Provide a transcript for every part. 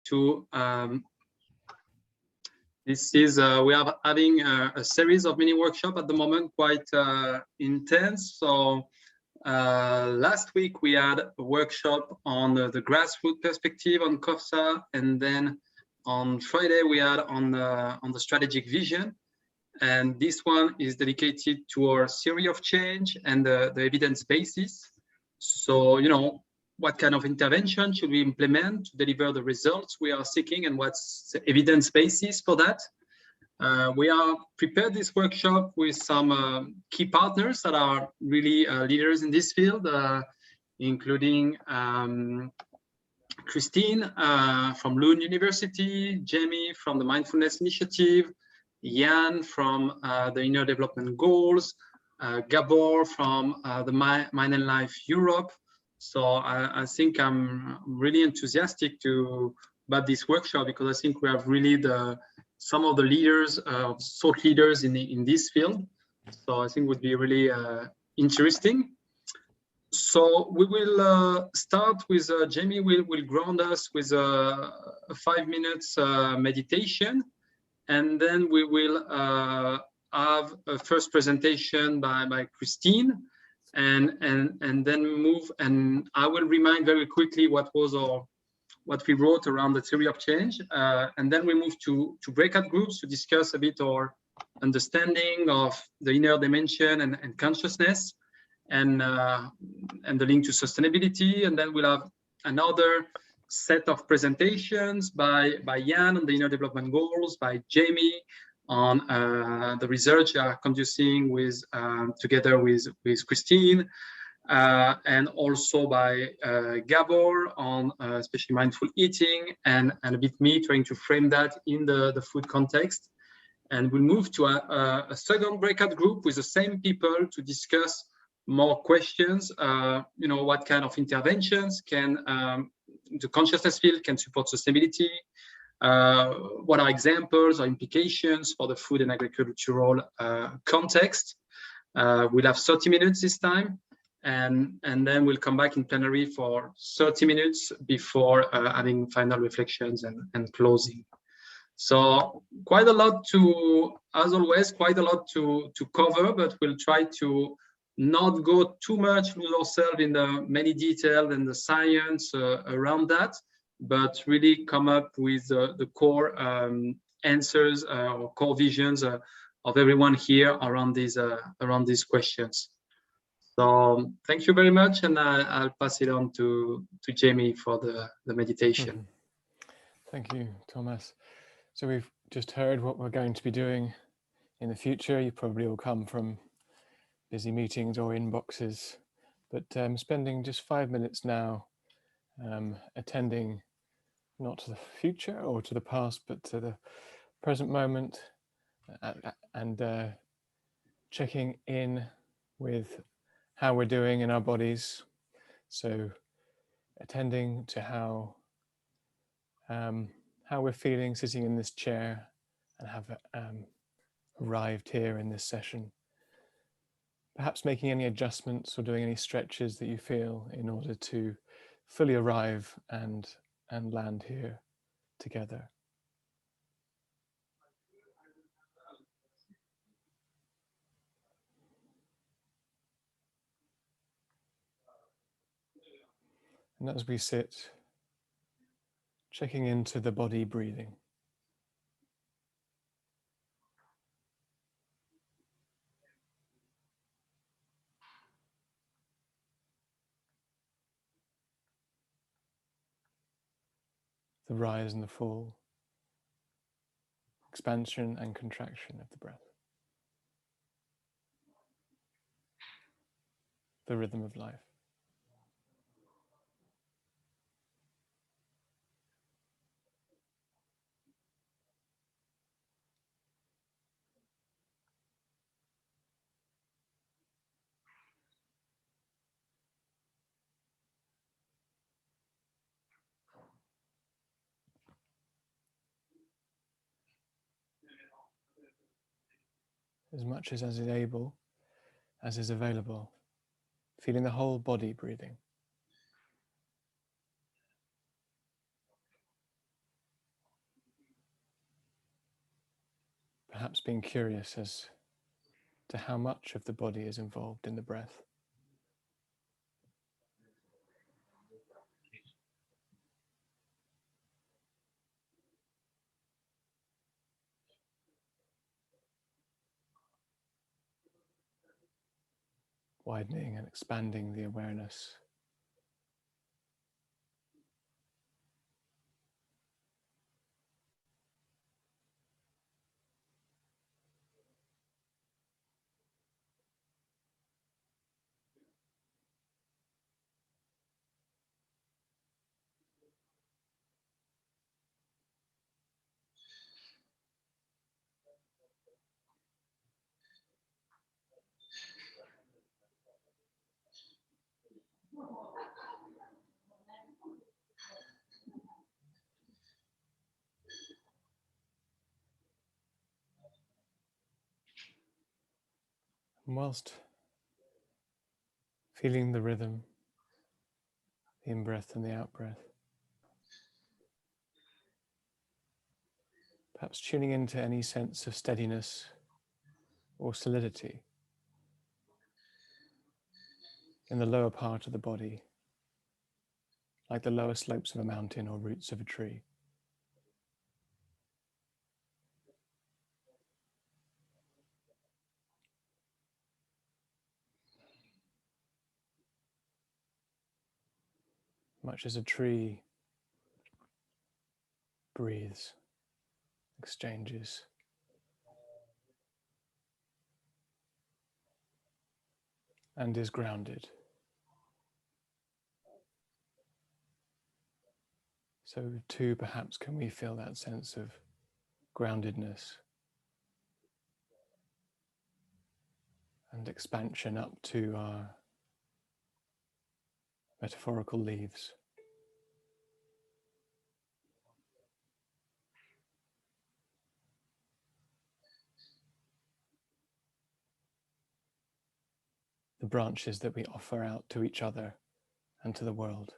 to this is we are having a series of mini workshops at the moment, quite intense. So last week we had a workshop on the grassroots perspective on CoFSA, and then on Friday we had on the strategic vision. And this one is dedicated to our theory of change and the evidence basis. So, you know, what kind of intervention should we implement to deliver the results we are seeking, and what's the evidence basis for that? We are prepared this workshop with some key partners that are really leaders in this field, including Christine from Lund University, Jamie from the Mindfulness Initiative, Jan from the Inner Development Goals, Gabor from the Mind and Life Europe. So I think I'm really enthusiastic about this workshop, because I think we have really some of the leaders, thought leaders in this field. So I think it would be really interesting. So we will start with Jamie will ground us with a 5 minutes meditation. And then we will have a first presentation by Christine, and then move. And I will remind very quickly what we wrote around the theory of change, and then we move to breakout groups to discuss a bit our understanding of the inner dimension and consciousness, and the link to sustainability. And then we'll have another set of presentations by Jan on the Inner Development Goals, by Jamie on the research they are conducting with together with Christine, and also by Gabor on especially mindful eating, and a bit me trying to frame that in the food context. And we'll move to a second breakout group with the same people to discuss more questions. You know, what kind of interventions can the consciousness field can support sustainability? What are examples or implications for the food and agricultural context? We'll have 30 minutes this time, and then we'll come back in plenary for 30 minutes before having final reflections and closing. So quite a lot as always, quite a lot to cover, but we'll try to not go too much with ourselves in the many details and the science around that, but really come up with the core answers or core visions of everyone here around these questions. So thank you very much, and I'll pass it on to Jamie for the meditation. Thank you, Thomas. So we've just heard what we're going to be doing in the future. You probably all come from busy meetings or inboxes, but spending just 5 minutes now attending not to the future or to the past, but to the present moment, and checking in with how we're doing in our bodies. So attending to how we're feeling sitting in this chair and have arrived here in this session. Perhaps making any adjustments or doing any stretches that you feel in order to fully arrive and land here together. And as we sit, checking into the body breathing. The rise and the fall, expansion and contraction of the breath, the rhythm of life. As much as is able, as is available, feeling the whole body breathing. perhaps being curious as to how much of the body is involved in the breath. Widening and expanding the awareness. And whilst feeling the rhythm, the in-breath and the out-breath, perhaps tuning into any sense of steadiness or solidity in the lower part of the body, like the lower slopes of a mountain or roots of a tree. Much as a tree breathes, exchanges, and is grounded. So too, perhaps, can we feel that sense of groundedness and expansion up to our metaphorical leaves. The branches that we offer out to each other and to the world.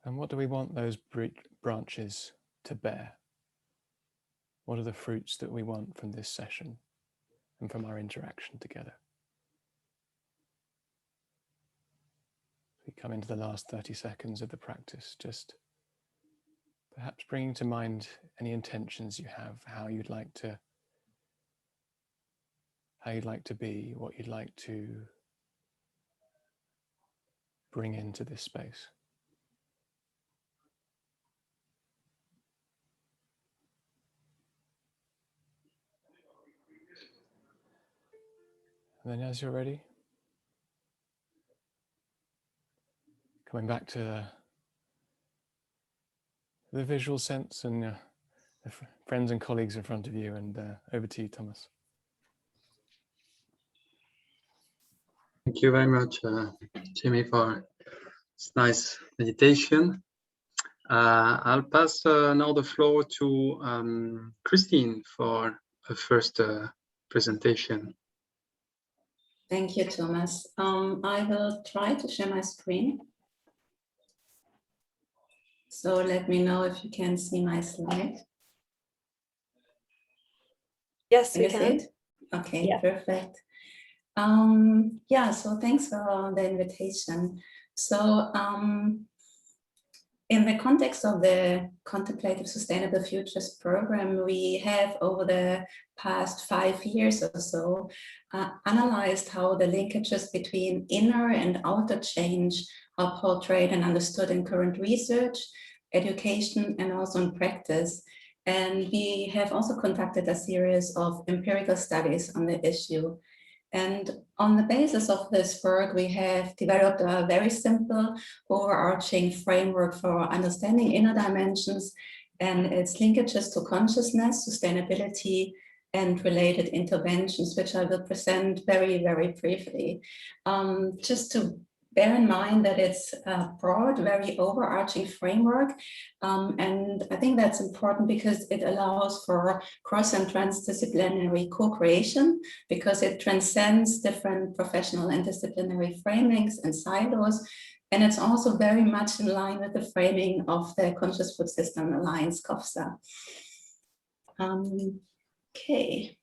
And what do we want those branches to bear? What are the fruits that we want from this session and from our interaction together? We come into the last 30 seconds of the practice, just perhaps bringing to mind any intentions you have, how you'd like to be, what you'd like to bring into this space. And then as you're ready, coming back to the visual sense and the friends and colleagues in front of you, and over to you, Thomas. Thank you very much, Jimmy, for this nice meditation. I'll pass now the floor to Christine for her first presentation. Thank you, Thomas. I will try to share my screen. So let me know if you can see my slide. Yes, we can. Okay, yeah. Perfect. So thanks for the invitation. So in the context of the Contemplative Sustainable Futures program, we have over the past 5 years or so analyzed how the linkages between inner and outer change are portrayed and understood in current research, education, and also in practice. And we have also conducted a series of empirical studies on the issue. And on the basis of this work, we have developed a very simple overarching framework for understanding inner dimensions and its linkages to consciousness, sustainability, and related interventions, which I will present very, very briefly. Just to bear in mind that it's a broad, very overarching framework. And I think that's important because it allows for cross and transdisciplinary co-creation, because it transcends different professional and disciplinary framings and silos. And it's also very much in line with the framing of the Conscious Food System Alliance, CoFSA. Okay.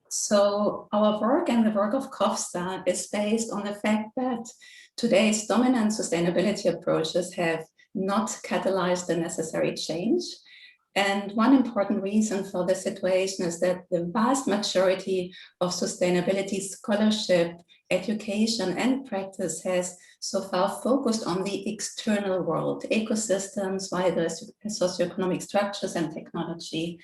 So our work and the work of CoFSA is based on the fact that today's dominant sustainability approaches have not catalyzed the necessary change. And one important reason for this situation is that the vast majority of sustainability scholarship, education, and practice has so far focused on the external world, ecosystems, wider socioeconomic structures, and technology.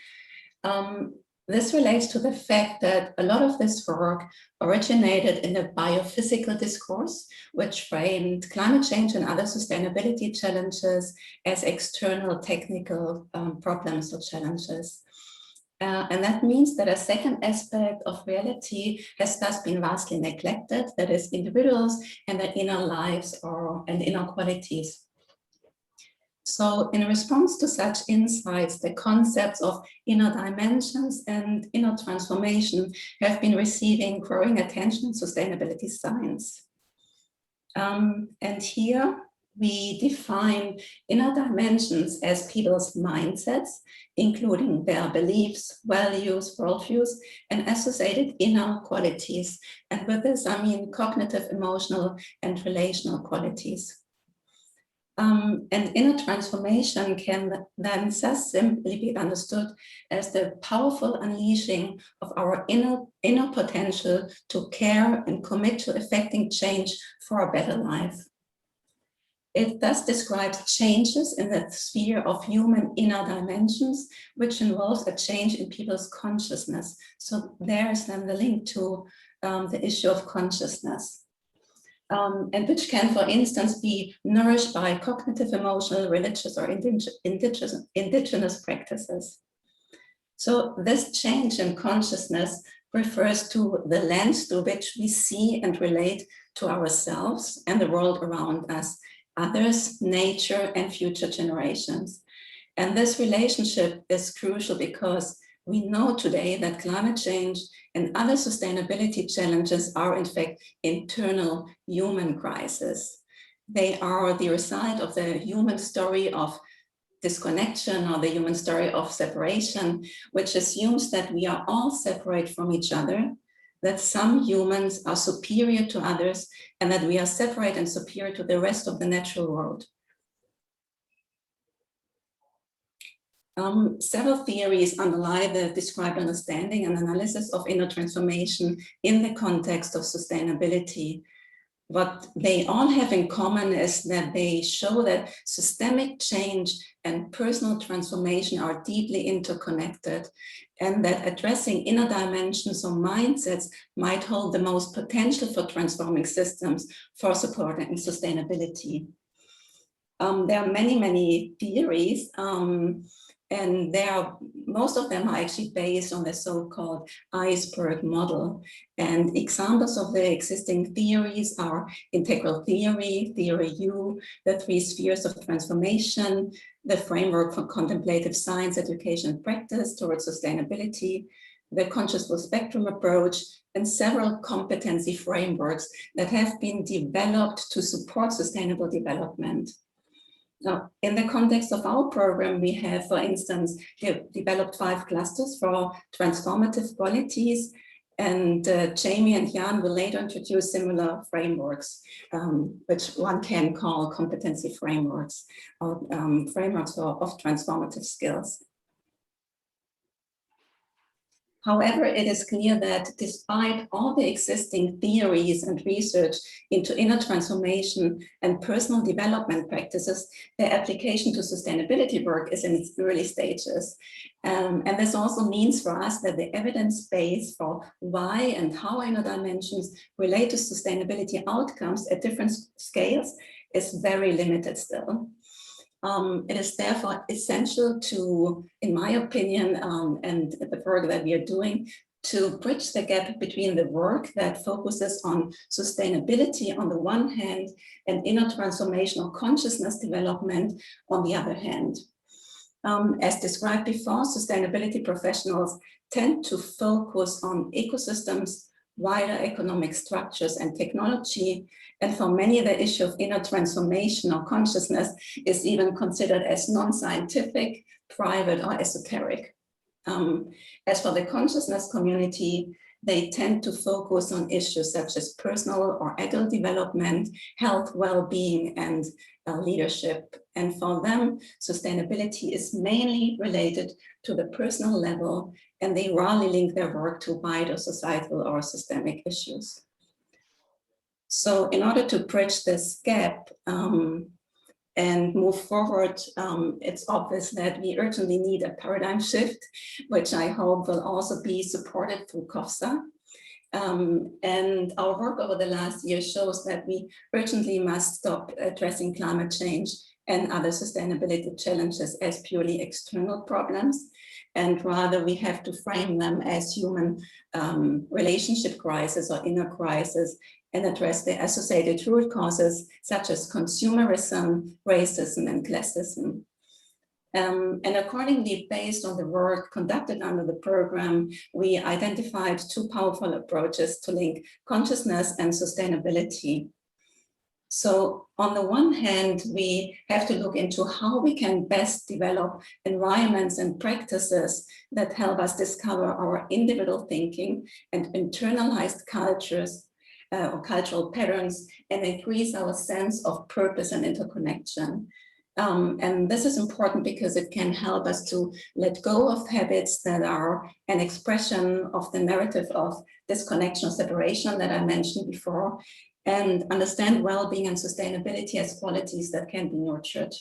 This relates to the fact that a lot of this work originated in the biophysical discourse, which framed climate change and other sustainability challenges as external technical problems or challenges. And that means that a second aspect of reality has thus been vastly neglected, that is individuals and their inner lives and inner qualities. So in response to such insights, the concepts of inner dimensions and inner transformation have been receiving growing attention in sustainability science. And here we define inner dimensions as people's mindsets, including their beliefs, values, worldviews, and associated inner qualities. And with this, I mean cognitive, emotional, and relational qualities. And inner transformation can then thus simply be understood as the powerful unleashing of our inner potential to care and commit to effecting change for a better life. It thus describes changes in the sphere of human inner dimensions, which involves a change in people's consciousness. So there is then the link to the issue of consciousness. And which can, for instance, be nourished by cognitive, emotional, religious, or indigenous practices. So this change in consciousness refers to the lens through which we see and relate to ourselves and the world around us, others, nature, and future generations. And this relationship is crucial because we know today that climate change and other sustainability challenges are in fact internal human crises. They are the result of the human story of disconnection or the human story of separation, which assumes that we are all separate from each other, that some humans are superior to others, and that we are separate and superior to the rest of the natural world. Several theories underlie the described understanding and analysis of inner transformation in the context of sustainability. What they all have in common is that they show that systemic change and personal transformation are deeply interconnected, and that addressing inner dimensions or mindsets might hold the most potential for transforming systems for supporting sustainability. There are many theories, and most of them are actually based on the so-called iceberg model. And examples of the existing theories are integral theory, theory U, the three spheres of transformation, the framework for contemplative science, education, and practice towards sustainability, the conscious full spectrum approach, and several competency frameworks that have been developed to support sustainable development. Now, in the context of our program, we have, for instance, developed 5 clusters for transformative qualities, and Jamie and Jan will later introduce similar frameworks, which one can call competency frameworks, or frameworks of transformative skills. However, it is clear that despite all the existing theories and research into inner transformation and personal development practices, their application to sustainability work is in its early stages. And this also means for us that the evidence base for why and how inner dimensions relate to sustainability outcomes at different scales is very limited still. It is therefore essential to, in my opinion, and the work that we are doing, to bridge the gap between the work that focuses on sustainability on the one hand and inner transformational consciousness development on the other hand. As described before, sustainability professionals tend to focus on ecosystems, wider economic structures and technology, and for many the issue of inner transformational consciousness is even considered as non-scientific, private or esoteric. As for the consciousness community, they tend to focus on issues such as personal or adult development, health, well-being, and leadership. And for them, sustainability is mainly related to the personal level, and they rarely link their work to wider societal or systemic issues. So in order to bridge this gap, and move forward, it's obvious that we urgently need a paradigm shift, which I hope will also be supported through CoFSA. And our work over the last year shows that we urgently must stop addressing climate change and other sustainability challenges as purely external problems, and rather we have to frame them as human relationship crisis or inner crisis, and address the associated root causes such as consumerism, racism, and classism. And accordingly, based on the work conducted under the program, we identified two powerful approaches to link consciousness and sustainability. So on the one hand, we have to look into how we can best develop environments and practices that help us discover our individual thinking and internalized cultures or cultural patterns, and increase our sense of purpose and interconnection. And this is important because it can help us to let go of habits that are an expression of the narrative of disconnection or separation that I mentioned before, and understand well-being and sustainability as qualities that can be nurtured.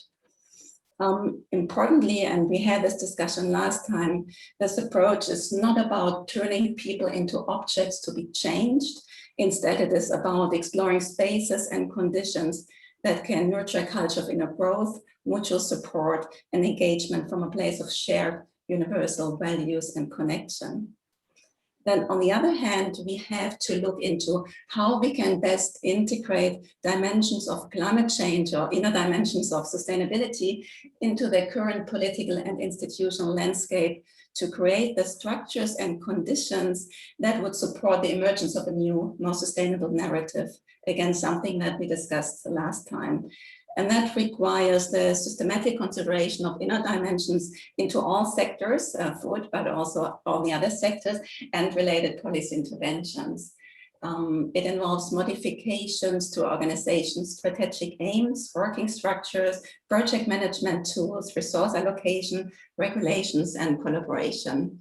Importantly, and we had this discussion last time, this approach is not about turning people into objects to be changed. Instead, it is about exploring spaces and conditions that can nurture a culture of inner growth, mutual support, and engagement from a place of shared universal values and connection. Then on the other hand, we have to look into how we can best integrate dimensions of climate change or inner dimensions of sustainability into the current political and institutional landscape to create the structures and conditions that would support the emergence of a new, more sustainable narrative. Again, something that we discussed the last time. And that requires the systematic consideration of inner dimensions into all sectors, food, but also all the other sectors, and related policy interventions. It involves modifications to organizations' strategic aims, working structures, project management tools, resource allocation, regulations, and collaboration.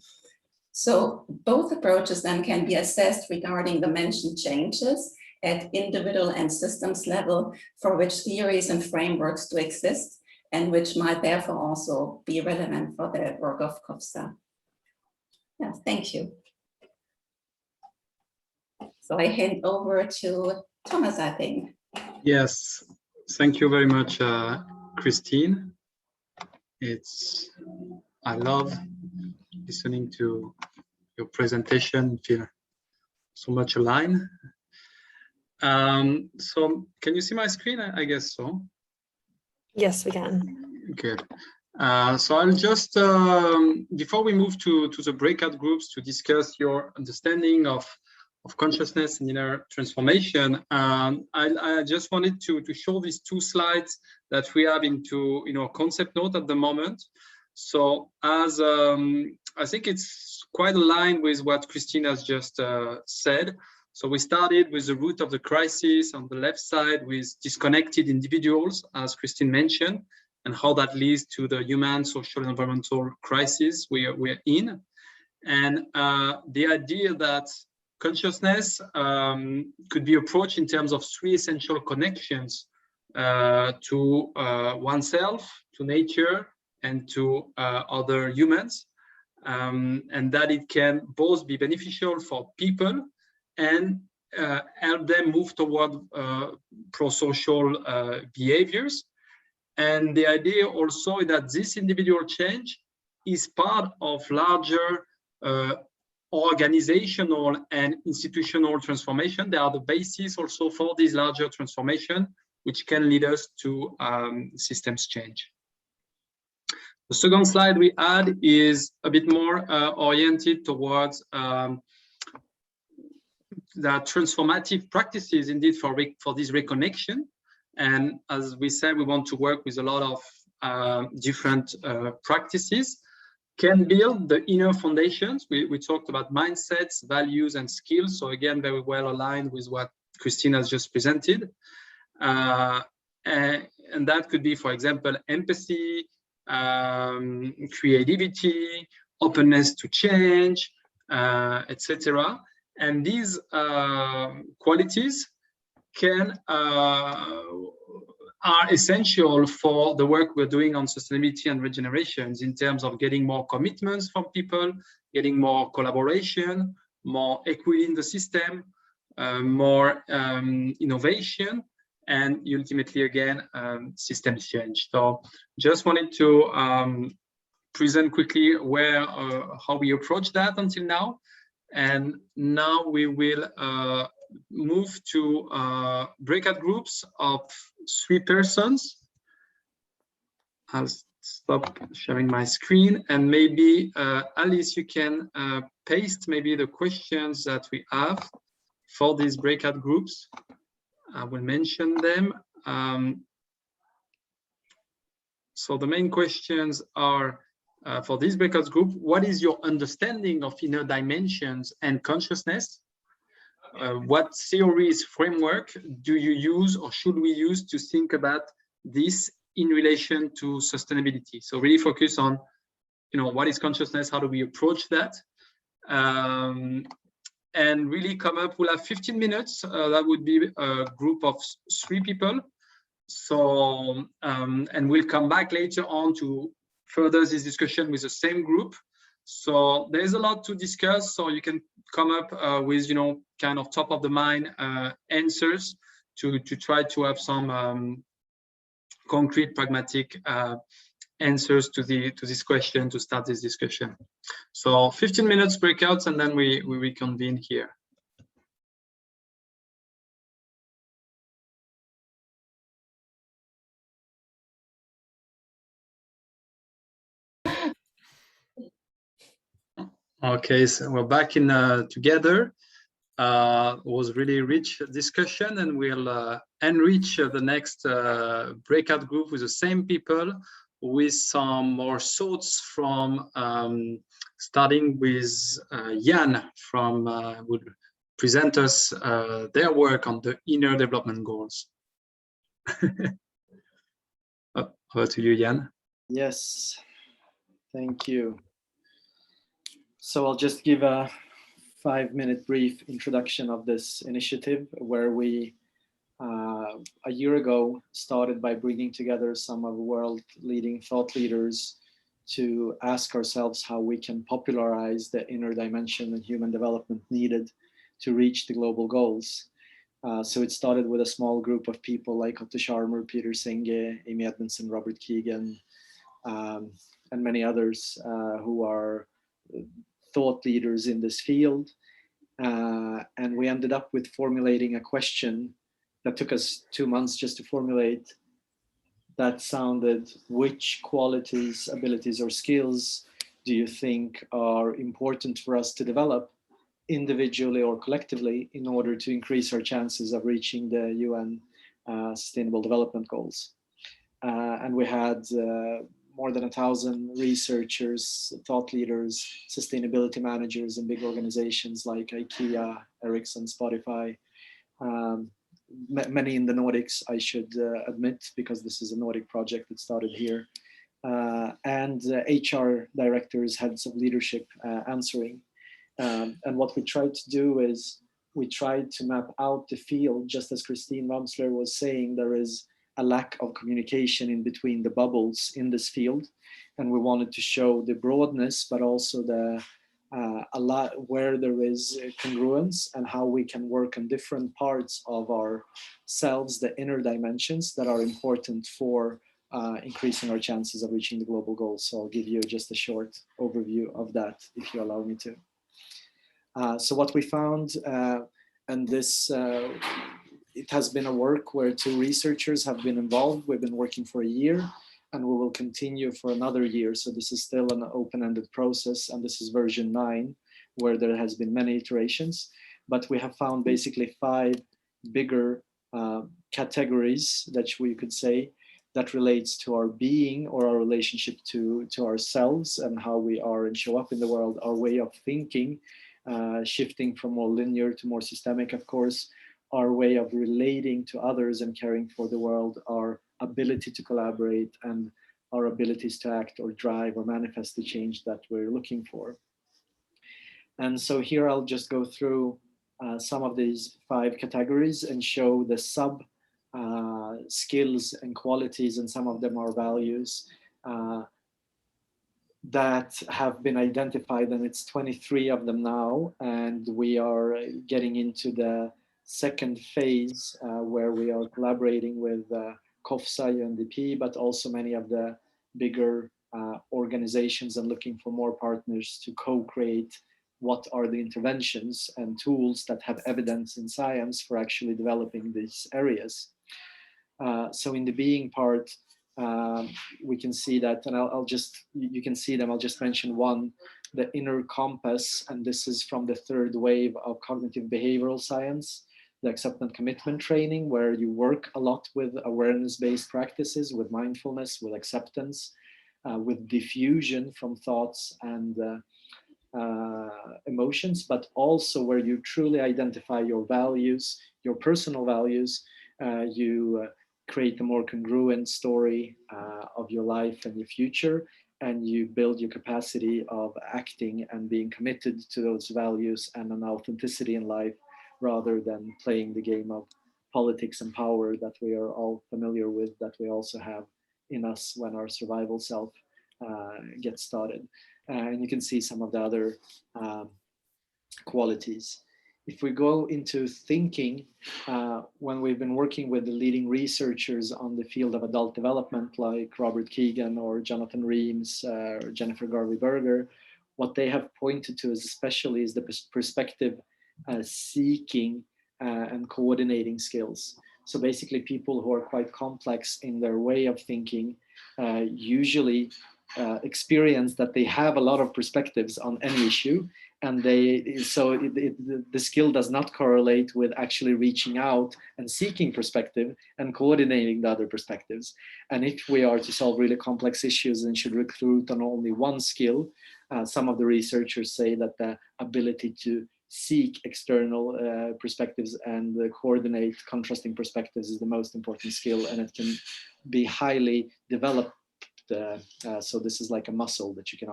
So both approaches then can be assessed regarding the mentioned changes at individual and systems level, for which theories and frameworks do exist, and which might therefore also be relevant for the work of CoFSA. Yeah, thank you. So I hand over to Thomas, I think. Yes, thank you very much, Christine. I love listening to your presentation, feel so much aligned. So can you see my screen? I guess so. Yes, we can. Good. So I'll just, before we move to the breakout groups to discuss your understanding of consciousness and inner transformation, I just wanted to show these two slides that we have into concept note at the moment. So as I think it's quite aligned with what Christine has just said. So we started with the root of the crisis on the left side with disconnected individuals, as Christine mentioned, and how that leads to the human, social, and environmental crisis we're in. And the idea that consciousness could be approached in terms of three essential connections to oneself, to nature, and to other humans, and that it can both be beneficial for people and help them move toward pro-social behaviors. And the idea also is that this individual change is part of larger organizational and institutional transformation. They are the basis also for this larger transformation, which can lead us to systems change. The second slide we add is a bit more oriented towards the transformative practices indeed for this reconnection. And as we said, we want to work with a lot of different practices. Can build the inner foundations. We talked about mindsets, values, and skills. So again, very well aligned with what Christine has just presented. And that could be, for example, empathy, creativity, openness to change, etc. And these qualities are essential for the work we're doing on sustainability and regenerations in terms of getting more commitments from people, getting more collaboration, more equity in the system, more innovation, and ultimately, again, system change. So just wanted to present quickly how we approach that until now. And now we will move to breakout groups of 3 persons. I'll stop sharing my screen, and maybe Alice, you can paste maybe the questions that we have for these breakout groups. I will mention them. So the main questions are for this breakout group: what is your understanding of inner dimensions and consciousness? What theories, framework do you use or should we use to think about this in relation to sustainability? So really focus on, what is consciousness? How do we approach that? And really come up, we'll have 15 minutes. That would be a group of 3 people. So, and we'll come back later on to further this discussion with the same group. So there's a lot to discuss. So you can come up with, kind of top of the mind answers to try to have some concrete, pragmatic answers to this question to start this discussion. So 15 minutes breakouts, and then we reconvene here. Okay, so we're back in together. It was really rich discussion, and we'll enrich the next breakout group with the same people, with some more thoughts from starting with Jan from would present us their work on the inner development goals. Over to you, Jan. Yes, thank you. So I'll just give a 5-minute brief introduction of this initiative, where we a year ago started by bringing together some of the world leading thought leaders to ask ourselves how we can popularize the inner dimension and human development needed to reach the global goals. So it started with a small group of people like Otto Scharmer, Peter Senge, Amy Edmondson, Robert Keegan, and many others who are thought leaders in this field. And we ended up with formulating a question that took us 2 months just to formulate, that sounded: which qualities, abilities, or skills do you think are important for us to develop individually or collectively in order to increase our chances of reaching the UN Sustainable Development Goals? And we had more than 1,000 researchers, thought leaders, sustainability managers in big organizations like IKEA, Ericsson, Spotify, many in the Nordics, I should admit, because this is a Nordic project that started here, and HR directors, heads of leadership answering. And what we tried to do is we tried to map out the field. Just as Christine Ramsler was saying, there is a lack of communication in between the bubbles in this field, and we wanted to show the broadness, but also the a lot where there is congruence, and how we can work on different parts of ourselves, the inner dimensions that are important for increasing our chances of reaching the global goals. So I'll give you just a short overview of that, if you allow me to. So what we found, and this, it has been a work where 2 researchers have been involved. We've been working for a year, and we will continue for another year. So this is still an open-ended process, and this is version 9, where there has been many iterations. But we have found basically 5 bigger categories that we could say that relates to our being or our relationship to ourselves and how we are and show up in the world, our way of thinking, shifting from more linear to more systemic, of course, our way of relating to others and caring for the world, our ability to collaborate, and our abilities to act or drive or manifest the change that we're looking for. And so here I'll just go through some of these 5 categories and show the sub skills and qualities, and some of them are values that have been identified, and it's 23 of them now, and we are getting into the second phase where we are collaborating with CoFSA, UNDP, but also many of the bigger organizations, and looking for more partners to co-create what are the interventions and tools that have evidence in science for actually developing these areas. So in the being part, we can see that, and you can see them, I'll just mention one, the inner compass, and this is from the 3rd wave of cognitive behavioral science, the acceptance commitment training, where you work a lot with awareness-based practices, with mindfulness, with acceptance, with diffusion from thoughts and emotions, but also where you truly identify your values, your personal values, you create a more congruent story of your life and your future, and you build your capacity of acting and being committed to those values and an authenticity in life, rather than playing the game of politics and power that we are all familiar with, that we also have in us when our survival self gets started. And you can see some of the other qualities. If we go into thinking, when we've been working with the leading researchers on the field of adult development, like Robert Keegan or Jonathan Reams or Jennifer Garvey-Berger, what they have pointed to is especially is the perspective seeking and coordinating skills. So basically people who are quite complex in their way of thinking usually experience that they have a lot of perspectives on any issue, and the skill does not correlate with actually reaching out and seeking perspective and coordinating the other perspectives. And if we are to solve really complex issues and should recruit on only one skill, some of the researchers say that the ability to seek external perspectives and coordinate contrasting perspectives is the most important skill, and it can be highly developed. So this is like a muscle that you can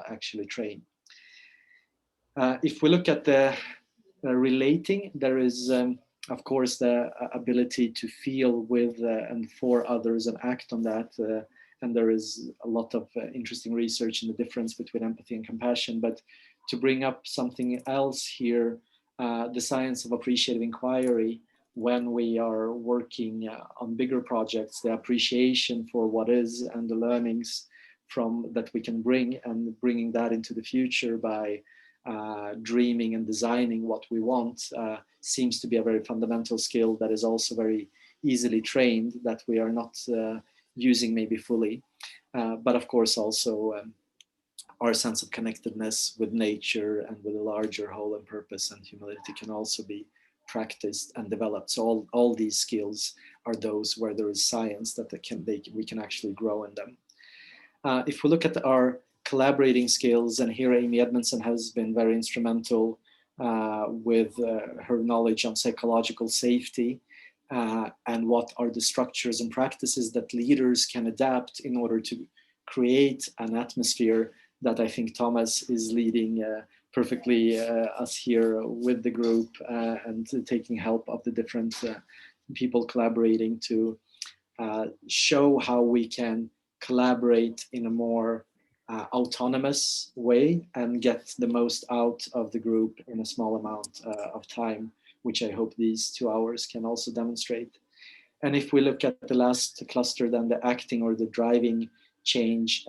actually train. If we look at the relating, there is, of course, the ability to feel with and for others and act on that. And there is a lot of interesting research in the difference between empathy and compassion. But to bring up something else here, the science of appreciative inquiry, when we are working on bigger projects, the appreciation for what is and the learnings from that we can bring, and bringing that into the future by dreaming and designing what we want, seems to be a very fundamental skill that is also very easily trained, that we are not using maybe fully. But of course also our sense of connectedness with nature and with a larger whole and purpose and humility can also be practiced and developed. So all these skills are those where there is science that we can actually grow in them. If we look at our collaborating skills, and here Amy Edmondson has been very instrumental with her knowledge on psychological safety and what are the structures and practices that leaders can adapt in order to create an atmosphere that I think Thomas is leading perfectly us here with the group and taking help of the different people collaborating to show how we can collaborate in a more autonomous way and get the most out of the group in a small amount of time, which I hope these 2 hours can also demonstrate. And if we look at the last cluster, then the acting or the driving change,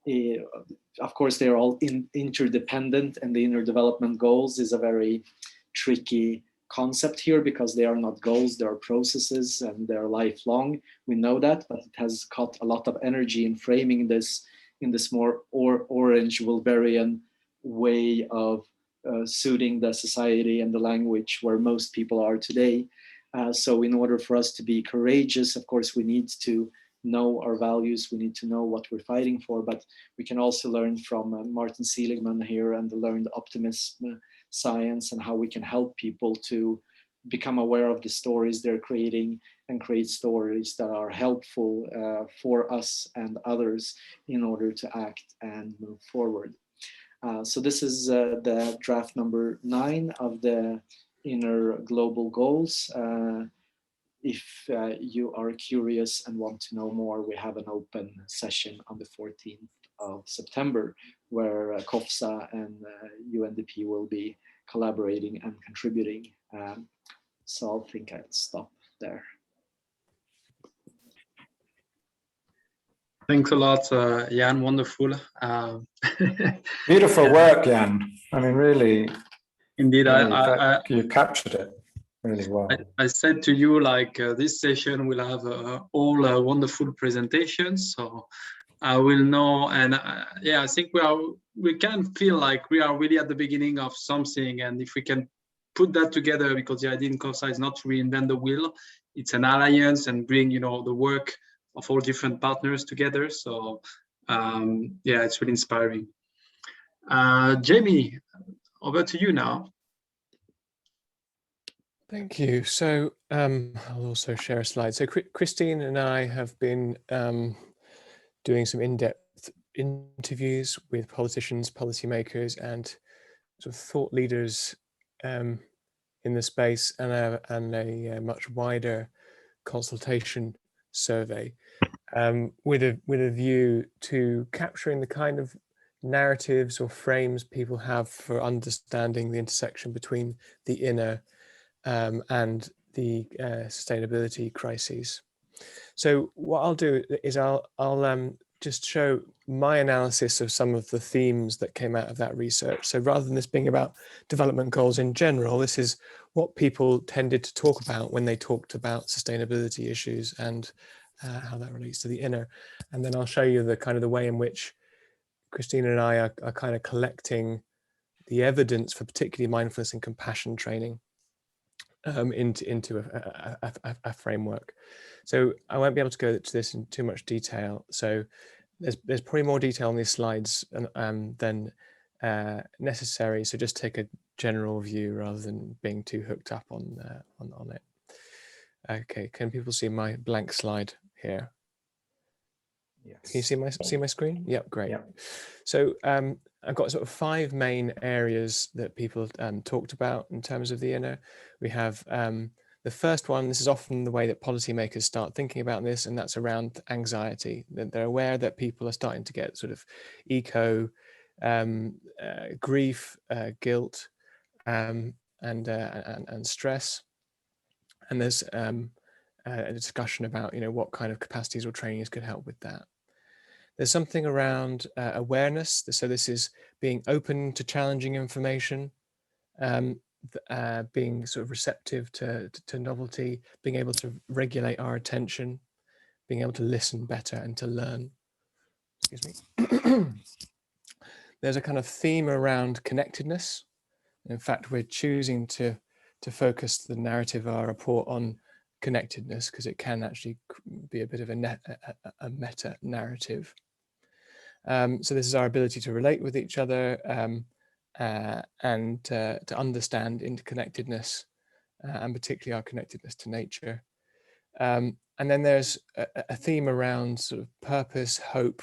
of course, they're all interdependent, and the inner development goals is a very tricky concept here because they are not goals, they are processes and they're lifelong. We know that, but it has caught a lot of energy in framing this in this more orange Wilberian way of suiting the society and the language where most people are today. So in order for us to be courageous, of course, we need to know our values, we need to know what we're fighting for, but we can also learn from Martin Seligman here and the learned optimism science and how we can help people to become aware of the stories they're creating and create stories that are helpful for us and others in order to act and move forward. So this is the draft number 9 of the inner global goals. If you are curious and want to know more, we have an open session on the 14th of September where CoFSA and UNDP will be collaborating and contributing. So I think I'll stop there. Thanks a lot, Jan. Wonderful. Beautiful work, Jan. I mean, really. Indeed, really, you captured it really well. I said to you, like, this session will have all wonderful presentations, so I will know. And yeah, I think we can feel like we are really at the beginning of something, and if we can put that together, because the idea in CoFSA is not to reinvent the wheel, it's an alliance and bring, you know, the work of all different partners together. So yeah, it's really inspiring. Jamie, over to you now. Thank you. So I'll also share a slide. So Christine and I have been doing some in-depth interviews with politicians, policymakers, and sort of thought leaders in the space, and a much wider consultation survey with a view to capturing the kind of narratives or frames people have for understanding the intersection between the inner and the sustainability crises. So what I'll do is I'll just show my analysis of some of the themes that came out of that research. So rather than this being about development goals in general, this is what people tended to talk about when they talked about sustainability issues and how that relates to the inner. And then I'll show you the kind of the way in which Christina and I are kind of collecting the evidence for particularly mindfulness and compassion training into a framework. So I won't be able to go to this in too much detail. So there's probably more detail on these slides than necessary. So just take a general view rather than being too hooked up on it. Okay, can people see my blank slide here? Yes. Can you see my screen? Yep, great. Yep. So I've got sort of 5 main areas that people talked about in terms of the inner. We have the first one. This is often the way that policymakers start thinking about this, and that's around anxiety. They're aware that people are starting to get sort of grief, guilt, and stress. And there's a discussion about, you know, what kind of capacities or trainings could help with that. There's something around awareness. So this is being open to challenging information, being sort of receptive to novelty, being able to regulate our attention, being able to listen better and to learn. Excuse me. There's a kind of theme around connectedness. In fact, we're choosing to focus the narrative of our report on connectedness because it can actually be a bit of a meta narrative. So this is our ability to relate with each other and to understand interconnectedness and particularly our connectedness to nature. And then there's a theme around sort of purpose, hope,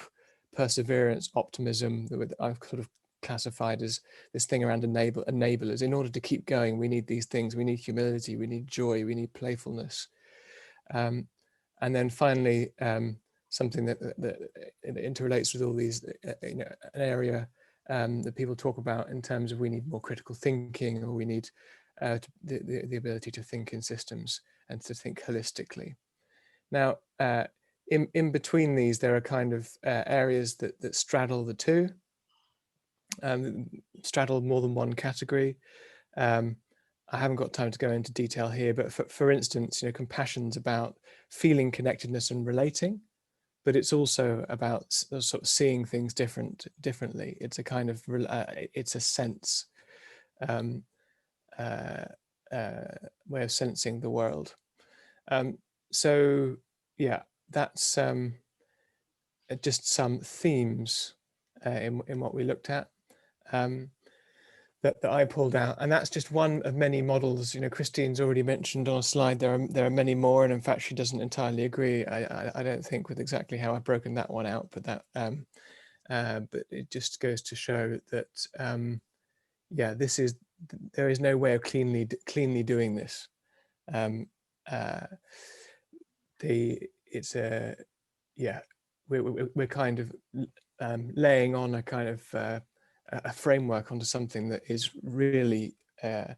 perseverance, optimism that I've sort of classified as this thing around enablers. In order to keep going, we need these things. We need humility, we need joy, we need playfulness. And then finally, something that interrelates with all these, you know, an area that people talk about in terms of we need more critical thinking, or we need the ability to think in systems and to think holistically. Now, in between these, there are kind of areas that straddle the two, straddle more than one category. I haven't got time to go into detail here, but for instance, compassion's about feeling connectedness and relating, but it's also about sort of seeing things differently. It's a kind of it's a sense way of sensing the world. So yeah, that's just some themes in what we looked at that I pulled out, and that's just one of many models. Christine's already mentioned on a slide there are many more, and in fact she doesn't entirely agree. I don't think with exactly how I've broken that one out, but that but it just goes to show that yeah, there is no way of cleanly doing this. It's a yeah, we're kind of laying on a kind of a framework onto something that is really a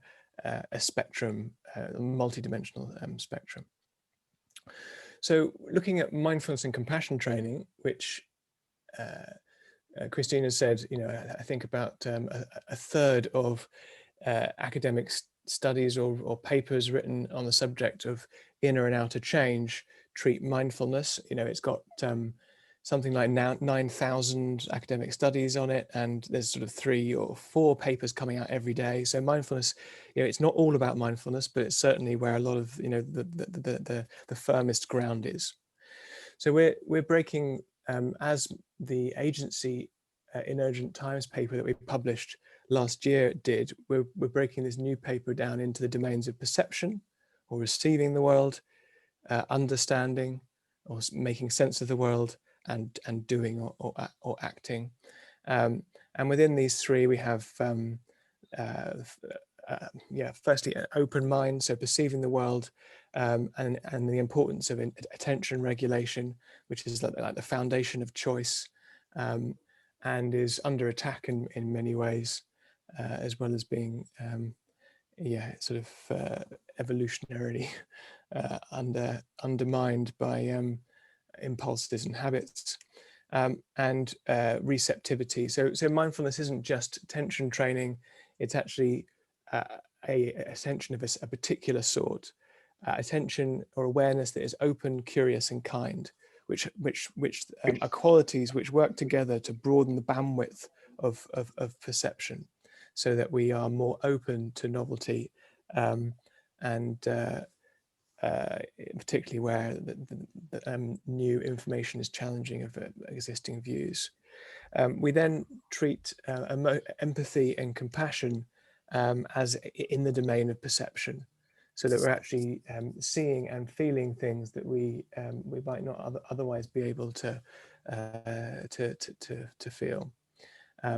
spectrum, a multidimensional spectrum. So looking at mindfulness and compassion training, which Christina said, I think about a third of academic studies or papers written on the subject of inner and outer change treat mindfulness. It's got something like now 9,000 academic studies on it, and there's sort of 3 or 4 papers coming out every day. So mindfulness, it's not all about mindfulness, but it's certainly where a lot of the firmest ground is. So we're breaking, as the agency in Urgent Times paper that we published last year did, we're breaking this new paper down into the domains of perception, or receiving the world, understanding, or making sense of the world, and doing or acting. And within these 3, we have firstly an open mind, so perceiving the world, and the importance of attention regulation, which is like the foundation of choice, and is under attack in many ways, as well as being sort of evolutionarily undermined by impulses and habits, and receptivity. So mindfulness isn't just attention training; it's actually a attention of a particular sort, attention or awareness that is open, curious, and kind, which are qualities which work together to broaden the bandwidth of perception, so that we are more open to novelty, and particularly where the new information is challenging of existing views. We then treat empathy and compassion as in the domain of perception, so that we're actually seeing and feeling things that we might not otherwise be able to feel,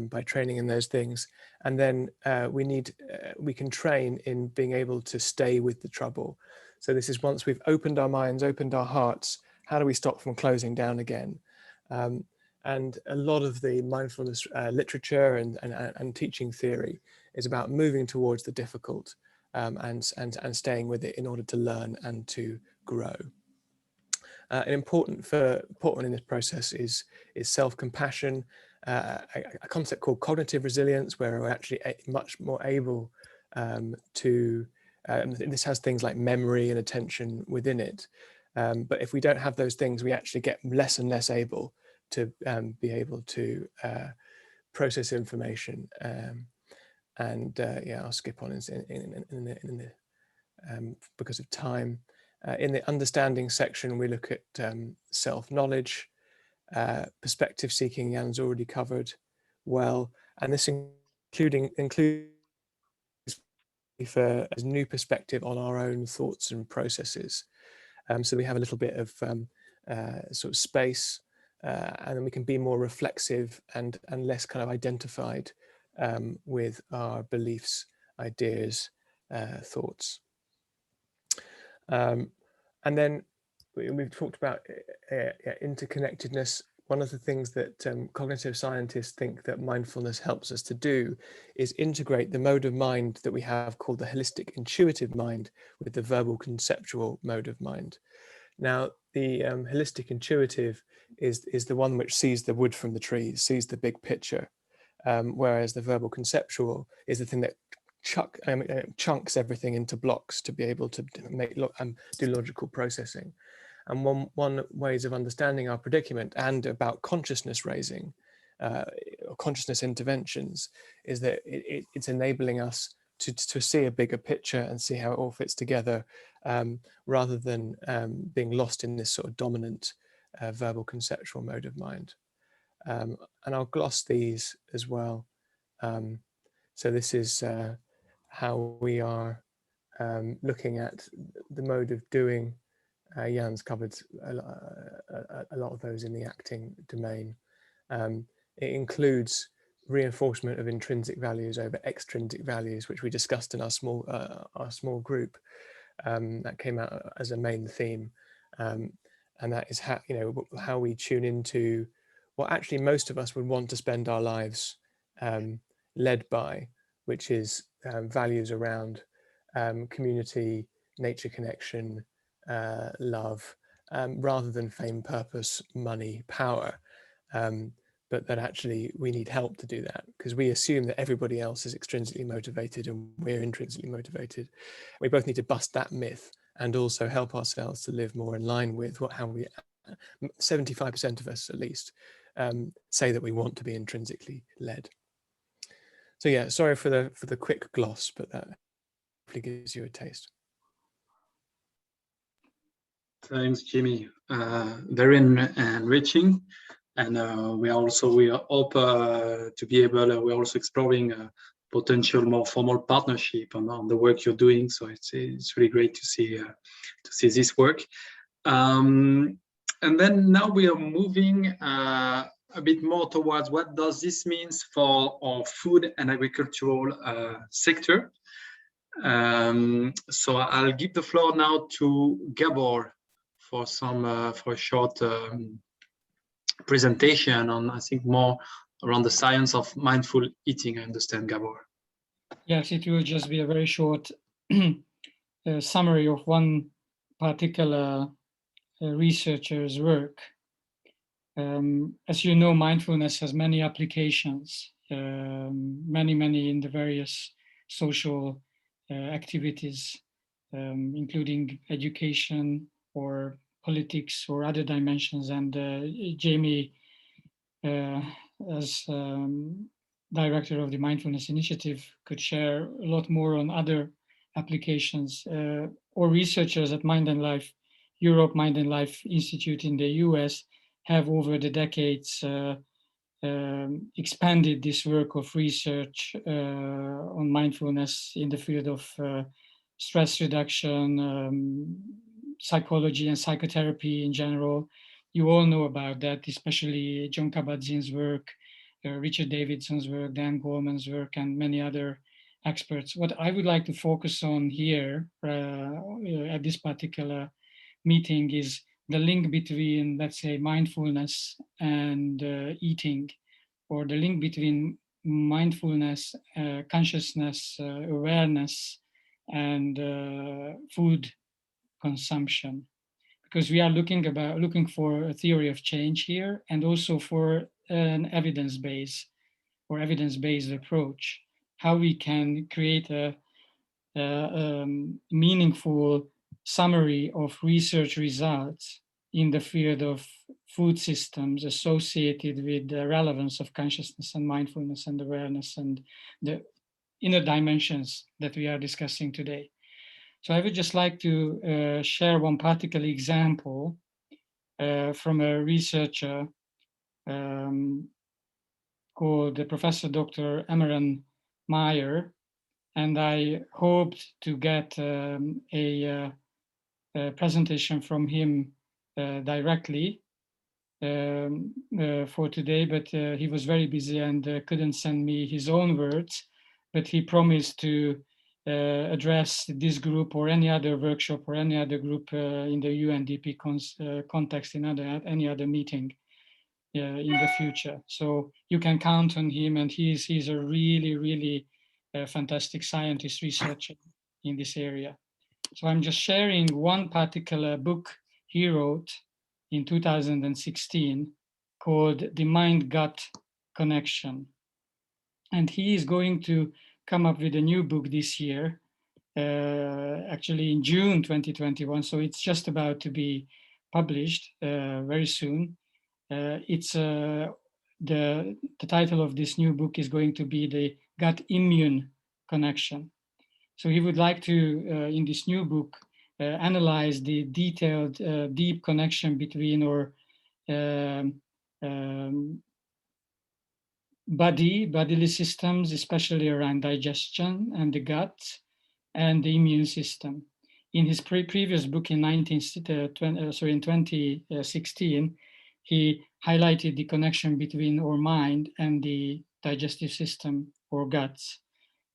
by training in those things. And then we can train in being able to stay with the trouble. So this is once we've opened our minds, opened our hearts, how do we stop from closing down again? And a lot of the mindfulness literature and teaching theory is about moving towards the difficult, and staying with it in order to learn and to grow. And important in this process is self-compassion, a concept called cognitive resilience, where we're actually much more able to, this has things like memory and attention within it, but if we don't have those things, we actually get less and less able to be able to process information. I'll skip on because of time. In the understanding section, we look at self-knowledge, perspective seeking. Jan's already covered well, and this includes for a new perspective on our own thoughts and processes. So we have a little bit of sort of space, and then we can be more reflexive and less kind of identified with our beliefs, ideas, thoughts. And then we've talked about interconnectedness. One of the things that cognitive scientists think that mindfulness helps us to do is integrate the mode of mind that we have called the holistic intuitive mind with the verbal conceptual mode of mind. Now, the holistic intuitive is the one which sees the wood from the trees, sees the big picture, whereas the verbal conceptual is the thing that chunks everything into blocks to be able to do logical processing. And one ways of understanding our predicament and about consciousness raising, or consciousness interventions, is that it's enabling us to see a bigger picture and see how it all fits together, rather than being lost in this sort of dominant verbal conceptual mode of mind. And I'll gloss these as well. So this is how we are looking at the mode of doing. Jan's covered a lot of those in the acting domain. It includes reinforcement of intrinsic values over extrinsic values, which we discussed in our small group. That came out as a main theme, and that is how we tune into what actually most of us would want to spend our lives led by, which is values around community, nature connection, love, rather than fame, purpose, money, power. But that actually we need help to do that, because we assume that everybody else is extrinsically motivated and we're intrinsically motivated. We both need to bust that myth and also help ourselves to live more in line with how we, 75% of us at least, say that we want to be intrinsically led. So yeah, sorry for the quick gloss, but that hopefully gives you a taste. Thanks, Jimmy. Very enriching. And we are hope to be able, we're also exploring a potential more formal partnership on the work you're doing. So it's really great to see this work. And then now we are moving a bit more towards what does this mean for our food and agricultural sector. So I'll give the floor now to Gabor for a short presentation on, I think, more around the science of mindful eating. I understand, Gabor. Yes, it will just be a very short summary of one particular researcher's work. As you know, mindfulness has many applications, many in the various social activities, including education or politics or other dimensions. And Jamie, as director of the Mindfulness Initiative, could share a lot more on other applications. Or researchers at Mind and Life Europe, Mind and Life Institute in the US have over the decades expanded this work of research on mindfulness in the field of stress reduction, psychology and psychotherapy in general. You all know about that, especially John Kabat-Zinn's work, Richard Davidson's work, Dan Goleman's work, and many other experts. What I would like to focus on here at this particular meeting is the link between, let's say, mindfulness and eating, or the link between mindfulness, consciousness, awareness, and food consumption. Because we are looking for a theory of change here, and also for an evidence-based approach, how we can create a meaningful summary of research results in the field of food systems associated with the relevance of consciousness and mindfulness and awareness and the inner dimensions that we are discussing today. So I would just like to share one particular example from a researcher called Professor Dr. Emmeran Meyer, and I hoped to get a presentation from him directly for today, but he was very busy and couldn't send me his own words, but he promised to address this group or any other workshop or any other group in the UNDP context in any other meeting in the future. So you can count on him, and he's a really fantastic scientist, researcher in this area. So I'm just sharing one particular book he wrote in 2016 called The Mind-Gut Connection. And he is going to come up with a new book this year, actually in June 2021. So it's just about to be published very soon. The title of this new book is going to be The Gut-Immune Connection. So he would like to, in this new book, analyze the detailed, deep connection between our bodily systems, especially around digestion and the gut, and the immune system. In his previous book in 2016, he highlighted the connection between our mind and the digestive system or guts,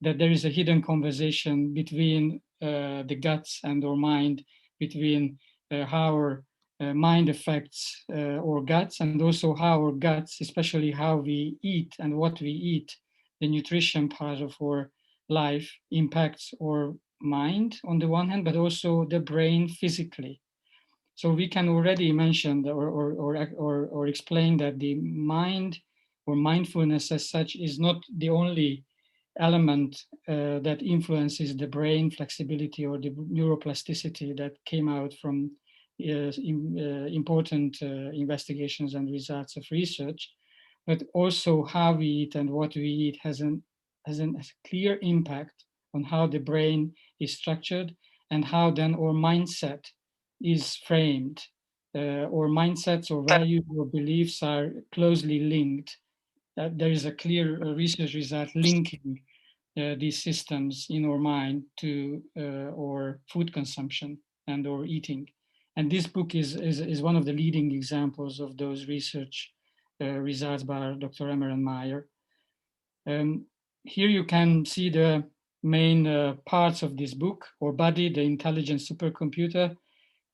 that there is a hidden conversation between the guts and our mind, between how our mind affects our guts, and also how our guts, especially how we eat and what we eat, the nutrition part of our life impacts our mind on the one hand, but also the brain physically. So we can already mention or explain that the mind or mindfulness as such is not the only element that influences the brain flexibility or the neuroplasticity that came out from important investigations and results of research, but also how we eat and what we eat has a clear impact on how the brain is structured and how then our mindset is framed. Our mindsets or values or beliefs are closely linked. There is a clear research result linking these systems in our mind to our food consumption and our eating. And this book is one of the leading examples of those research results by Dr. Emmer and Meyer. Here you can see the main parts of this book: our body, the intelligent supercomputer,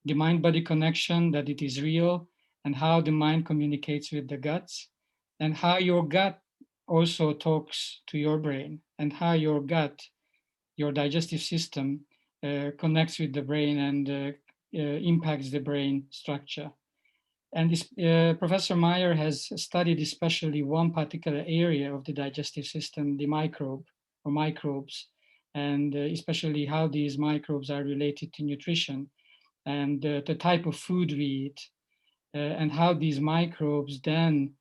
the mind-body connection, that it is real, and how the mind communicates with the guts, and how your gut also talks to your brain, and how your gut, your digestive system, connects with the brain and impacts the brain structure. And this, Professor Meyer has studied especially one particular area of the digestive system, the microbe or microbes, and especially how these microbes are related to nutrition and the type of food we eat, and how these microbes then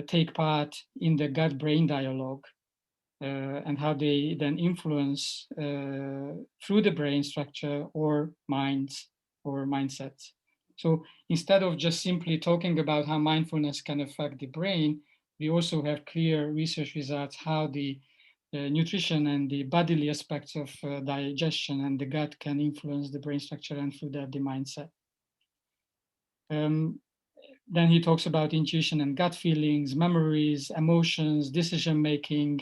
take part in the gut-brain dialogue, and how they then influence through the brain structure or minds or mindsets. So instead of just simply talking about how mindfulness can affect the brain, we also have clear research results how the nutrition and the bodily aspects of digestion and the gut can influence the brain structure and through that the mindset. Then he talks about intuition and gut feelings, memories, emotions, decision-making.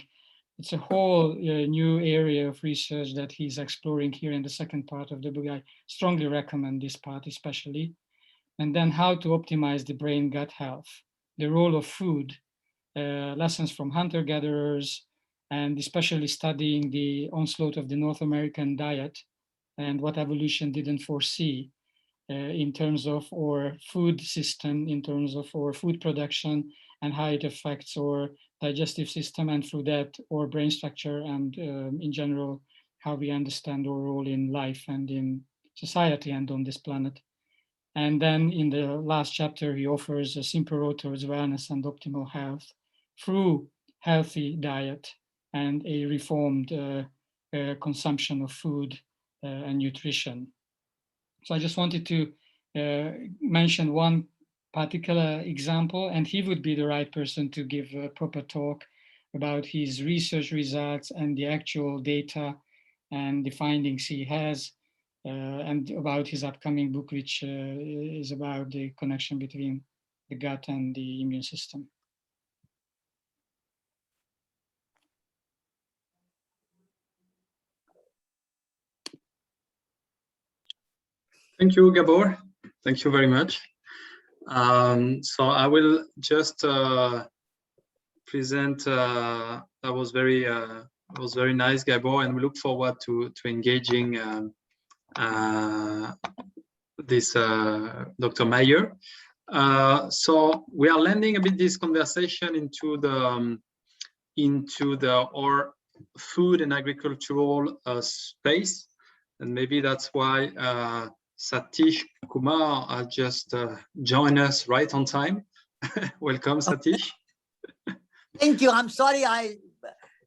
It's a whole new area of research that he's exploring here in the second part of the book. I strongly recommend this part especially. And then how to optimize the brain-gut health, the role of food, lessons from hunter-gatherers, and especially studying the onslaught of the North American diet and what evolution didn't foresee in terms of our food system, in terms of our food production, and how it affects our digestive system, and through that our brain structure, and in general how we understand our role in life and in society and on this planet. And then in the last chapter he offers a simple road towards wellness and optimal health through healthy diet and a reformed consumption of food and nutrition. So I just wanted to mention one particular example, and he would be the right person to give a proper talk about his research results and the actual data and the findings he has, and about his upcoming book, which is about the connection between the gut and the immune system. Thank you, Gabor. Thank you very much. So I will just present. That was very nice, Gabor, and we look forward to engaging Dr. Meyer. So we are landing a bit this conversation into our food and agricultural space, and maybe that's why Satish Kumar has just joined us right on time. Welcome, Satish. Thank you. I'm sorry I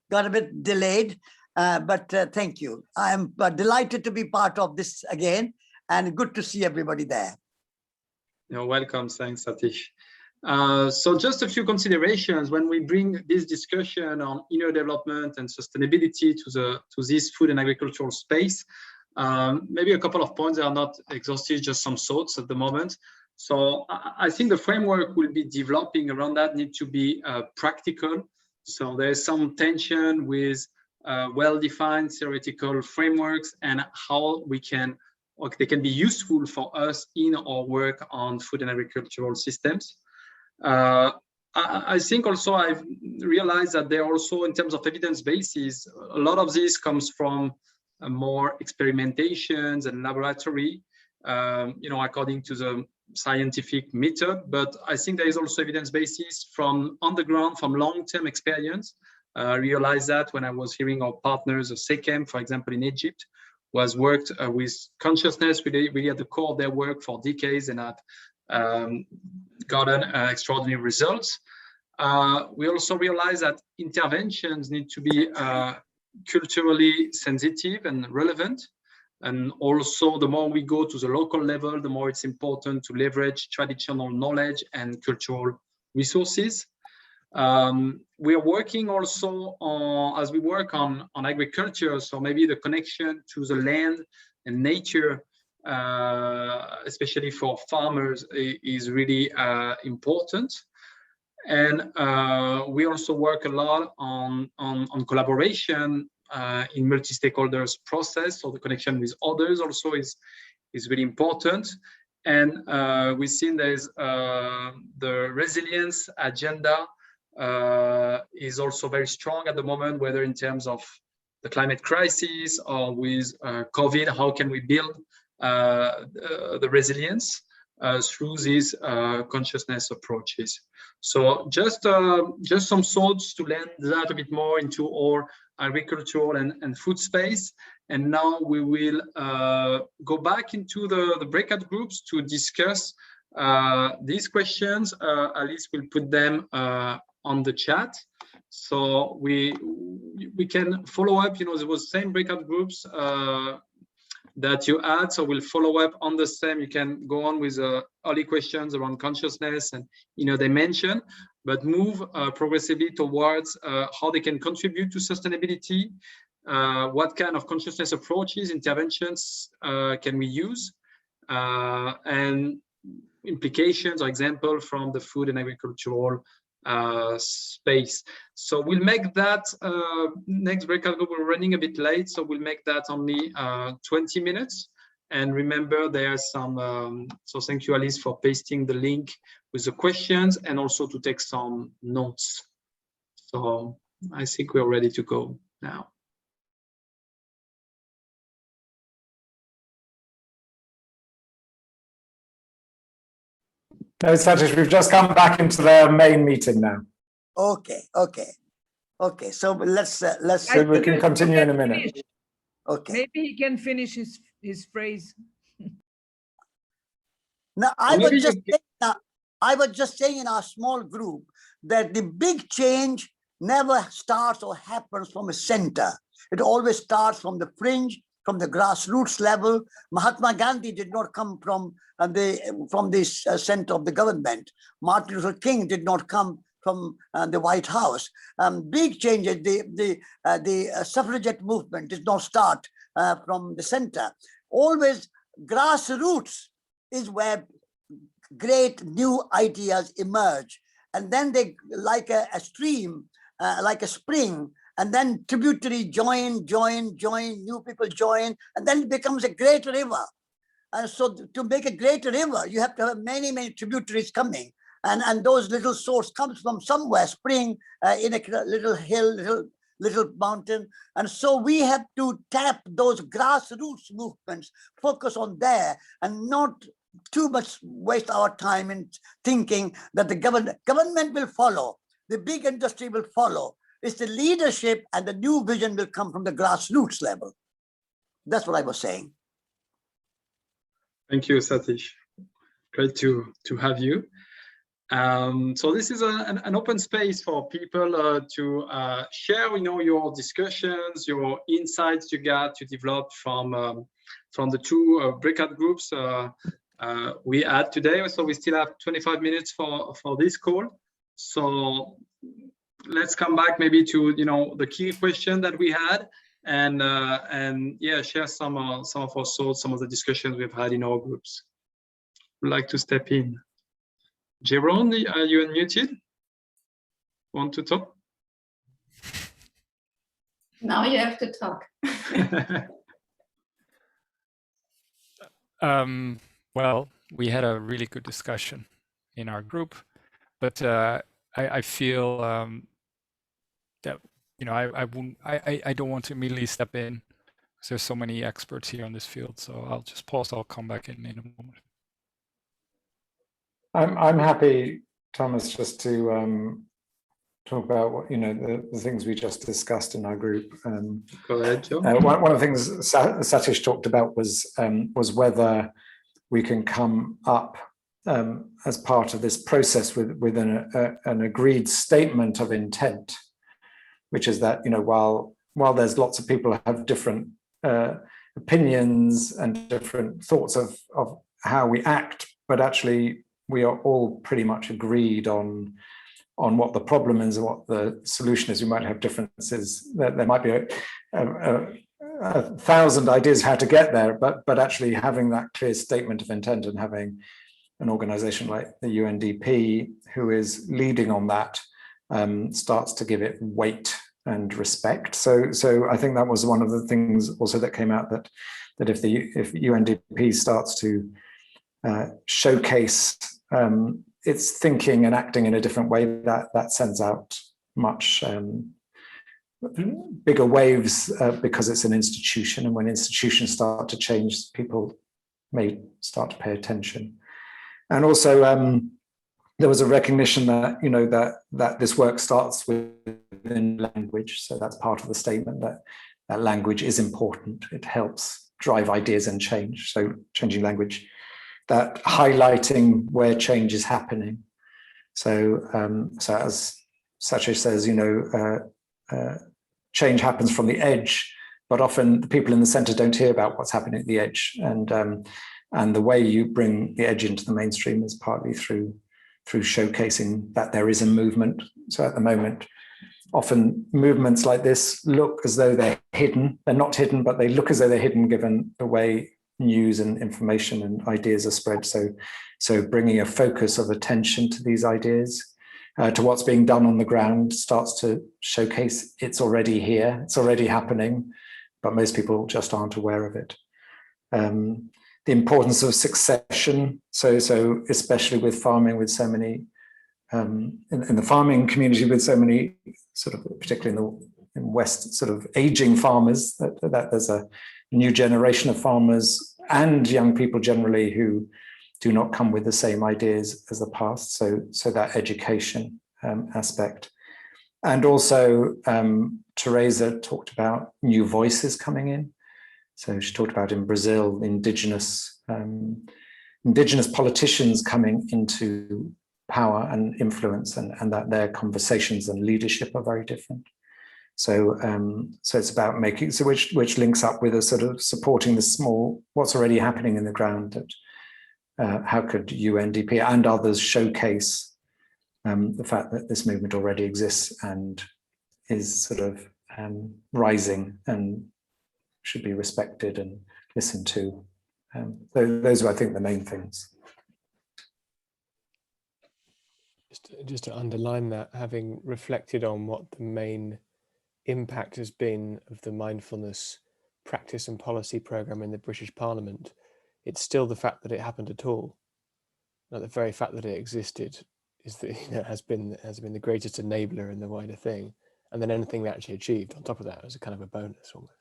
got a bit delayed, but thank you. I'm delighted to be part of this again, and good to see everybody there. You're welcome. Thanks, Satish. So just a few considerations when we bring this discussion on inner development and sustainability to this food and agricultural space. Maybe a couple of points that are not exhaustive, just some thoughts at the moment. So I think the framework we'll be developing around that need to be practical. So there's some tension with well-defined theoretical frameworks and how they can be useful for us in our work on food and agricultural systems. I think also I've realized that there are also, in terms of evidence basis, a lot of this comes from more experimentations and laboratory, according to the scientific method. But I think there is also evidence basis from on the ground, from long-term experience. I realized that when I was hearing our partners, SECEM, for example, in Egypt, was worked with consciousness really at the core of their work for decades and had gotten extraordinary results. We also realize that interventions need to be culturally sensitive and relevant. And also, the more we go to the local level, the more it's important to leverage traditional knowledge and cultural resources. We are working also on, as we work on agriculture, so maybe the connection to the land and nature, especially for farmers, is really important. And we also work a lot on collaboration in multi-stakeholders process, so the connection with others also is really important. And we've seen there's the resilience agenda is also very strong at the moment, whether in terms of the climate crisis or with COVID, how can we build the resilience through these consciousness approaches. So just some thoughts to lend that a bit more into our agricultural and food space. And now we will go back into the breakout groups to discuss these questions. Alice will put them on the chat, so we can follow up. There was same breakout groups that you add, so we'll follow up on the same. You can go on with early questions around consciousness and dimension, but move progressively towards how they can contribute to sustainability, what kind of consciousness approaches, interventions can we use, and implications or example from the food and agricultural space. So we'll make that next breakout group. We're running a bit late, so we'll make that only 20 minutes. And remember, there's some, so thank you, Alice, for pasting the link with the questions and also to take some notes. So I think we're ready to go now. No, Satish, we've just come back into the main meeting now. Okay. So let's. So we can continue in a minute. Okay. Maybe he can finish his phrase. Now, I was just saying in our small group that the big change never starts or happens from a center. It always starts from the fringe, from the grassroots level. Mahatma Gandhi did not come from the center of the government. Martin Luther King did not come from the White House. Big changes, the suffragette movement did not start from the center. Always grassroots is where great new ideas emerge. And then they, like a stream, like a spring, and then tributary join, new people join, and then it becomes a great river. And so to make a great river, you have to have many, many tributaries coming. And those little source comes from somewhere, spring in a little hill, little mountain. And so we have to tap those grassroots movements, focus on there, and not too much waste our time in thinking that the government will follow, the big industry will follow. It's the leadership and the new vision will come from the grassroots level. That's what I was saying. Thank you, Satish. Great to have you. So this is an open space for people to share, your discussions, your insights you developed from the two breakout groups we had today. So we still have 25 minutes for this call. So let's come back maybe to the key question that we had, and yeah, share some of our thoughts, some of the discussions we've had in our groups. Would like to step in. Jeroen, are you unmuted? Want to talk? Now you have to talk. Well, we had a really good discussion in our group, but I feel that I don't want to immediately step in because there's so many experts here on this field. So I'll just pause. I'll come back in a moment. I'm happy, Thomas, just to talk about what the things we just discussed in our group. Go ahead, Joe. One of the things Satish talked about was whether we can come up as part of this process with an agreed statement of intent, which is that while there's lots of people who have different opinions and different thoughts of how we act, but actually we are all pretty much agreed on what the problem is and what the solution is. We might have differences. There might be a 1,000 ideas how to get there, but actually having that clear statement of intent and having an organization like the UNDP who is leading on that starts to give it weight and respect. So I think that was one of the things also that came out, that if UNDP starts to showcase its thinking and acting in a different way, that sends out much bigger waves because it's an institution, and when institutions start to change, people may start to pay attention. And also there was a recognition that that this work starts within language. So that's part of the statement, that language is important. It helps drive ideas and change. So changing language, that highlighting where change is happening. So as Satish says, change happens from the edge, but often the people in the center don't hear about what's happening at the edge. And the way you bring the edge into the mainstream is partly through showcasing that there is a movement. So at the moment, often movements like this look as though they're hidden. They're not hidden, but they look as though they're hidden given the way news and information and ideas are spread. So bringing a focus of attention to these ideas, to what's being done on the ground, starts to showcase it's already here, it's already happening, but most people just aren't aware of it. The importance of succession, so especially with farming, with so many in the farming community, with so many sort of, particularly in West, sort of aging farmers, that there's a new generation of farmers and young people generally who do not come with the same ideas as the past. So that education aspect. And also Teresa talked about new voices coming in. So she talked about in Brazil, indigenous politicians coming into power and influence, and that their conversations and leadership are very different. So it's about making, which links up with a sort of supporting the small, what's already happening in the ground. That how could UNDP and others showcase the fact that this movement already exists and is sort of rising and should be respected and listened to. Those are, I think, the main things. Just to underline that, having reflected on what the main impact has been of the mindfulness practice and policy program in the British Parliament, it's still the fact that it happened at all. Not the very fact that it existed is that has been the greatest enabler in the wider thing. and then anything we actually achieved on top of that was a kind of a bonus almost.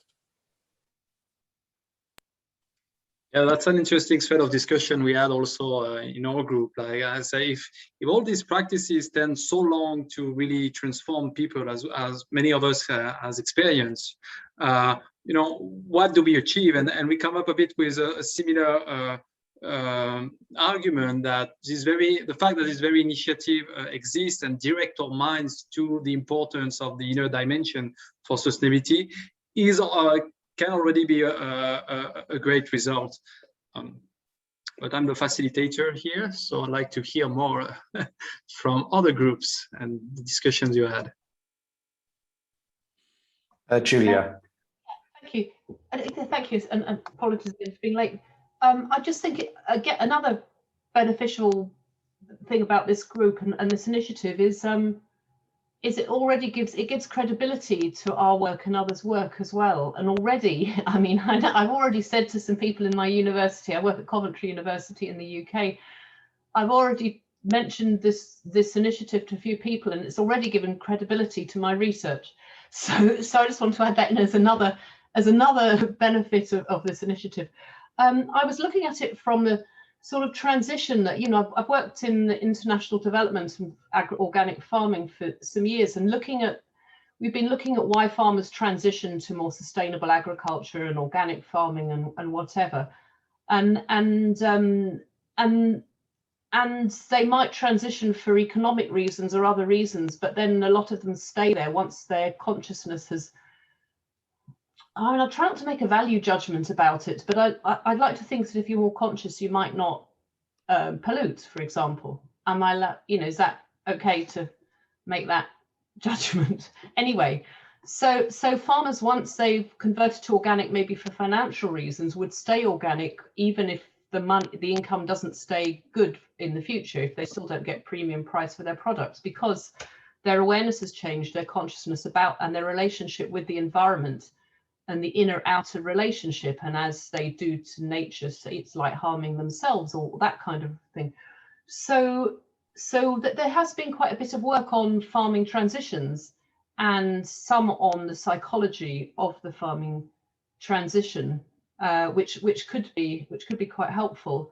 Yeah, that's an interesting thread of discussion we had also in our group. Like I say, if all these practices tend so long to really transform people, as many of us has experienced, you know, what do we achieve? And we come up a bit with a similar argument that the fact that this very initiative exists and direct our minds to the importance of the inner dimension for sustainability is can already be a great result. But I'm the facilitator here, so I'd like to hear more from other groups and the discussions you had. Julia. Thank you. Thank you, and apologies for being late. I just think another beneficial thing about this group and this initiative is it already gives credibility to our work and others' work as well. And already, I mean, I've already said to some people in my university, I work at Coventry University in the UK, I've already mentioned this initiative to a few people, and it's already given credibility to my research. So I just want to add that in as another benefit of this initiative. I was looking at it from the sort of transition that, you know, I've worked in the international development and organic farming for some years, and we've been looking at why farmers transition to more sustainable agriculture and organic farming and whatever, and they might transition for economic reasons or other reasons, but then a lot of them stay there once their consciousness has. I mean, I try not to make a value judgment about it, but I'd like to think that if you're more conscious, you might not pollute, for example. Is that okay to make that judgment? Anyway, so farmers, once they've converted to organic, maybe for financial reasons, would stay organic even if the income doesn't stay good in the future, if they still don't get premium price for their products, because their awareness has changed, their consciousness about and their relationship with the environment and the inner-outer relationship, and as they do to nature, so it's like harming themselves or that kind of thing. So that there has been quite a bit of work on farming transitions and some on the psychology of the farming transition, which could be quite helpful.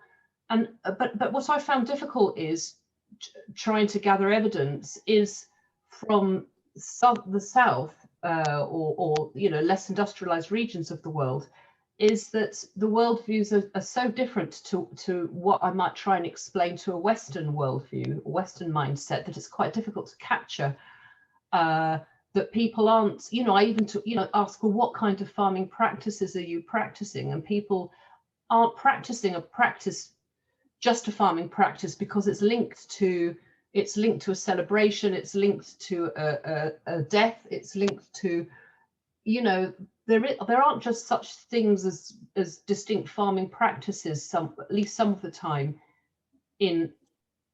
And but what I found difficult is trying to gather evidence is from the south. Or you know, less industrialized regions of the world, is that the worldviews are so different to what I might try and explain to a Western worldview, a Western mindset, that it's quite difficult to capture. That people aren't, you know, I even ask, well, what kind of farming practices are you practicing? And people aren't practicing just a farming practice because it's linked to a celebration, it's linked to a death, it's linked to, you know, there aren't just such things as distinct farming practices, at least some of the time, in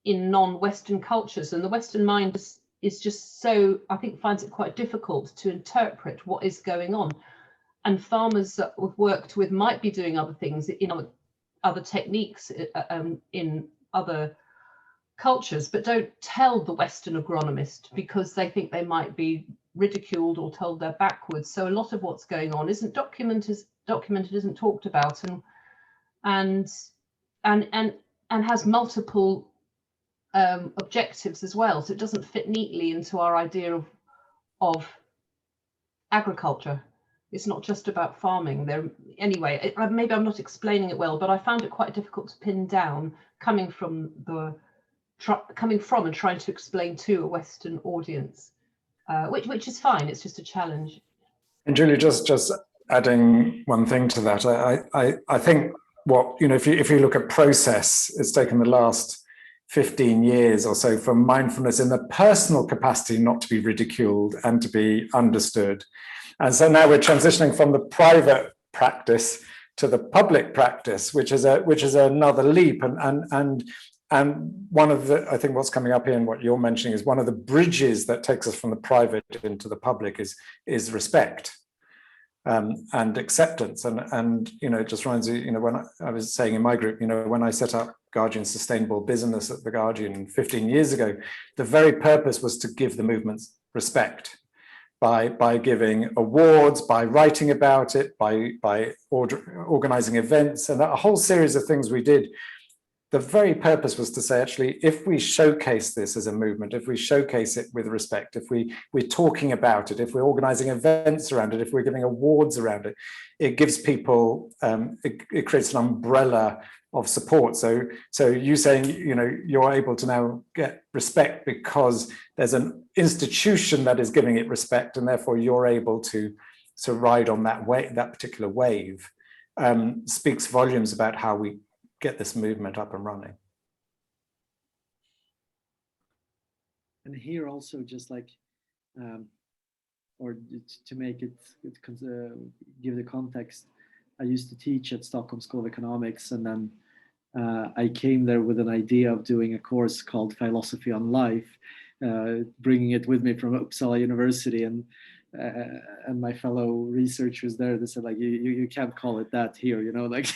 non-Western cultures. And the Western mind is just so, I think, finds it quite difficult to interpret what is going on. And farmers that we've worked with might be doing other things, other techniques in other cultures, but don't tell the Western agronomist because they think they might be ridiculed or told they're backwards. So a lot of what's going on isn't documented, isn't talked about, and has multiple objectives as well. So it doesn't fit neatly into our idea of agriculture. It's not just about farming. Anyway, maybe I'm not explaining it well, but I found it quite difficult to pin down coming from and trying to explain to a Western audience, which is fine. It's just a challenge. And Julie, just adding one thing to that, I think what, you know, if you look at process, it's taken the last 15 years or so for mindfulness in the personal capacity not to be ridiculed and to be understood. And so now we're transitioning from the private practice to the public practice, which is another leap. And one of the, I think what's coming up here and what you're mentioning is one of the bridges that takes us from the private into the public is respect and acceptance. And you know, it just reminds me, you know, when I was saying in my group, you know, when I set up Guardian Sustainable Business at the Guardian 15 years ago, the very purpose was to give the movements respect. by giving awards, by writing about it, by organizing events, and a whole series of things we did. The very purpose was to say, actually, if we showcase this as a movement, if we showcase it with respect, if we're talking about it, if we're organizing events around it, if we're giving awards around it, it gives people, it creates an umbrella of support. So you saying, you know, you're able to now get respect because there's an institution that is giving it respect, and therefore you're able to ride on that particular wave, speaks volumes about how we get this movement up and running. And here also, just like, or to make it, give the context, I used to teach at Stockholm School of Economics, and then I came there with an idea of doing a course called Philosophy on Life, bringing it with me from Uppsala University, and my fellow researchers there, they said, like, you can't call it that here, you know, like.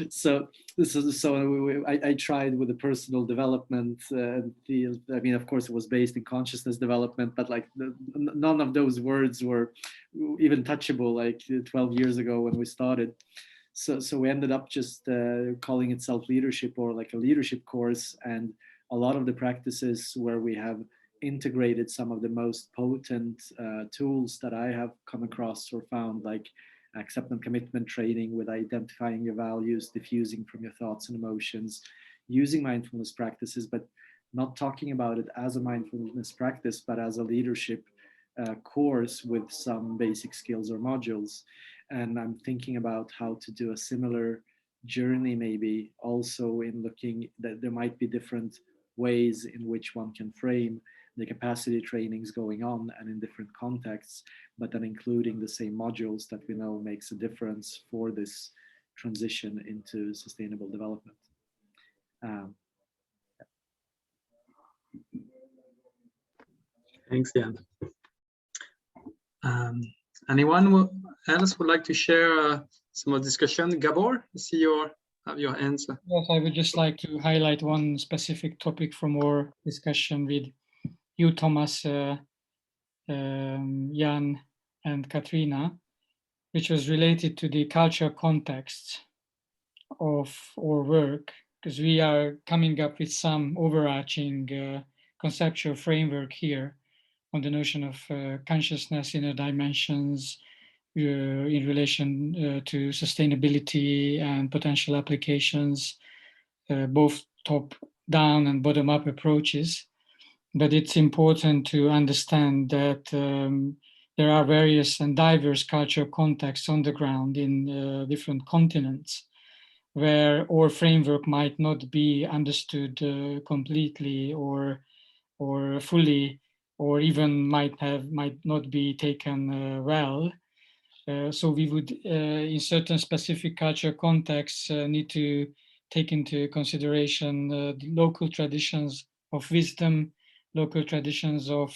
So I tried with the personal development field. I mean, of course, it was based in consciousness development, but like none of those words were even touchable like 12 years ago when we started. So we ended up just calling it self-leadership, or like a leadership course, and a lot of the practices where we have integrated some of the most potent tools that I have come across or found, like acceptance commitment training with identifying your values, diffusing from your thoughts and emotions, using mindfulness practices, but not talking about it as a mindfulness practice, but as a leadership course with some basic skills or modules. And I'm thinking about how to do a similar journey, maybe also in looking that there might be different ways in which one can frame the capacity trainings going on and in different contexts, but then including the same modules that we know makes a difference for this transition into sustainable development. Thanks, Jan. Anyone else would like to share some more discussion? Gabor, I see have your hands. Yes, I would just like to highlight one specific topic from our discussion with you, Thomas, Jan, and Katrina, which was related to the cultural context of our work, because we are coming up with some overarching conceptual framework here on the notion of consciousness, inner dimensions, in relation to sustainability and potential applications, both top-down and bottom-up approaches. But it's important to understand that there are various and diverse cultural contexts on the ground in different continents, where our framework might not be understood completely or fully, or even might not be taken well. So we would, in certain specific cultural contexts, need to take into consideration the local traditions of wisdom, local traditions of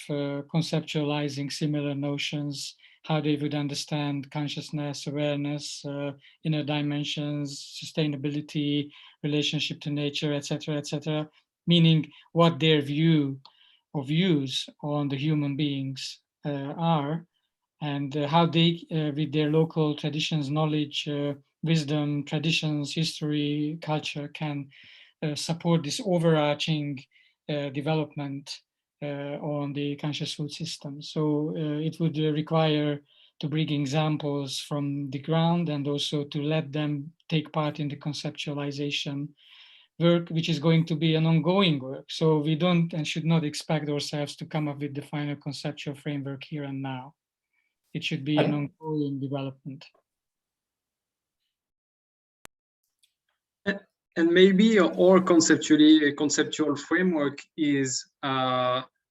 conceptualizing similar notions, how they would understand consciousness, awareness, inner dimensions, sustainability, relationship to nature, etc., meaning what their views on the human beings are, and how they, with their local traditions, knowledge, wisdom, traditions, history, culture, can support this overarching development on the conscious food system. So it would require to bring examples from the ground, and also to let them take part in the conceptualization work, which is going to be an ongoing work. So we don't and should not expect ourselves to come up with the final conceptual framework here and now. It should be an ongoing development. And maybe our conceptual framework is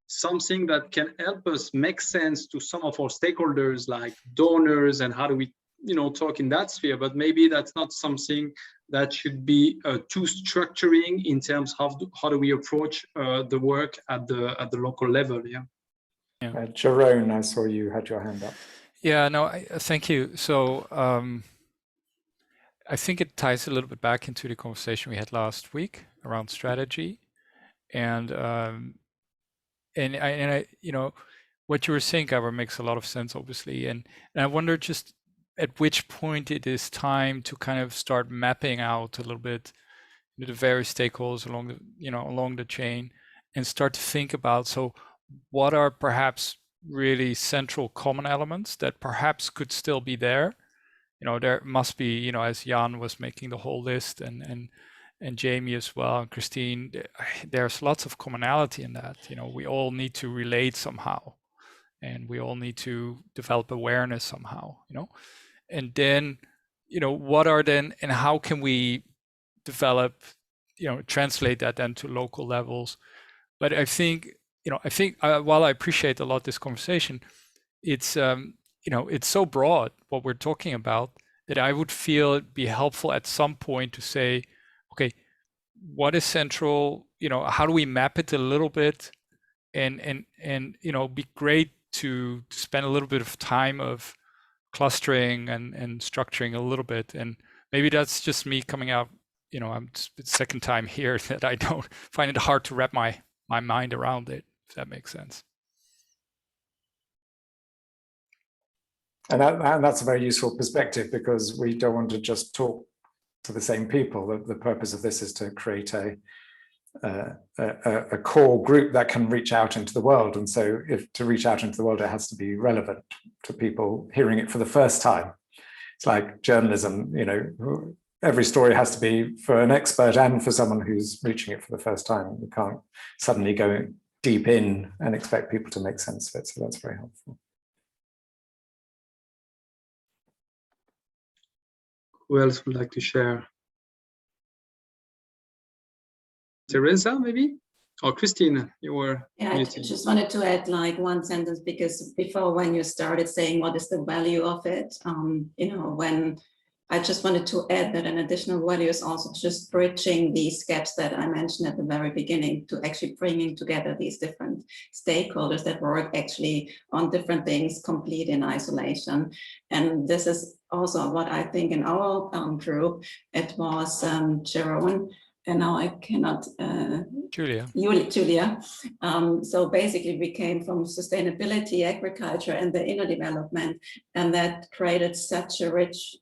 something that can help us make sense to some of our stakeholders, like donors, and how do we, talk in that sphere. But maybe that's not something that should be too structuring in terms of how do we approach the work at the local level. Yeah. Jerome, I saw you had your hand up. Yeah, no, thank you. So I think it ties a little bit back into the conversation we had last week around strategy. And I you know, what you were saying, Gabor, makes a lot of sense, obviously. And I wonder just at which point it is time to kind of start mapping out a little bit the various stakeholders along the, you know, along the chain, and start to think about, so what are perhaps really central common elements that perhaps could still be there. You know, there must be, you know, as Jan was making the whole list, and Jamie as well, and Christine, there's lots of commonality in that. You know, we all need to relate somehow, and we all need to develop awareness somehow, you know. And then, you know, what are then, and how can we develop, you know, translate that then to local levels. But I think, you know, while I appreciate a lot this conversation, it's, you know, it's so broad what we're talking about, that I would feel it'd be helpful at some point to say, okay, what is central, you know, how do we map it a little bit, and you know, be great to spend a little bit of time of clustering and structuring a little bit. And maybe that's just me coming out, you know, I'm it's the second time here that I don't find it hard to wrap my mind around it, if that makes sense. And that's a very useful perspective, because we don't want to just talk to the same people. The purpose of this is to create a core group that can reach out into the world. And so if to reach out into the world, it has to be relevant to people hearing it for the first time. It's like journalism, you know, every story has to be for an expert and for someone who's reaching it for the first time. We can't suddenly go deep in and expect people to make sense of it. So that's very helpful. Who else would like to share? Teresa, maybe? Or Christine, you were muted. I just wanted to add like one sentence, because before, when you started saying what is the value of it, you know, when I just wanted to add that an additional value is also just bridging these gaps that I mentioned at the very beginning, to actually bringing together these different stakeholders that work actually on different things, complete in isolation. And this is also what I think in our group, it was Jerome, and now I cannot, Julia. So basically we came from sustainability, agriculture, and the inner development, and that created such a rich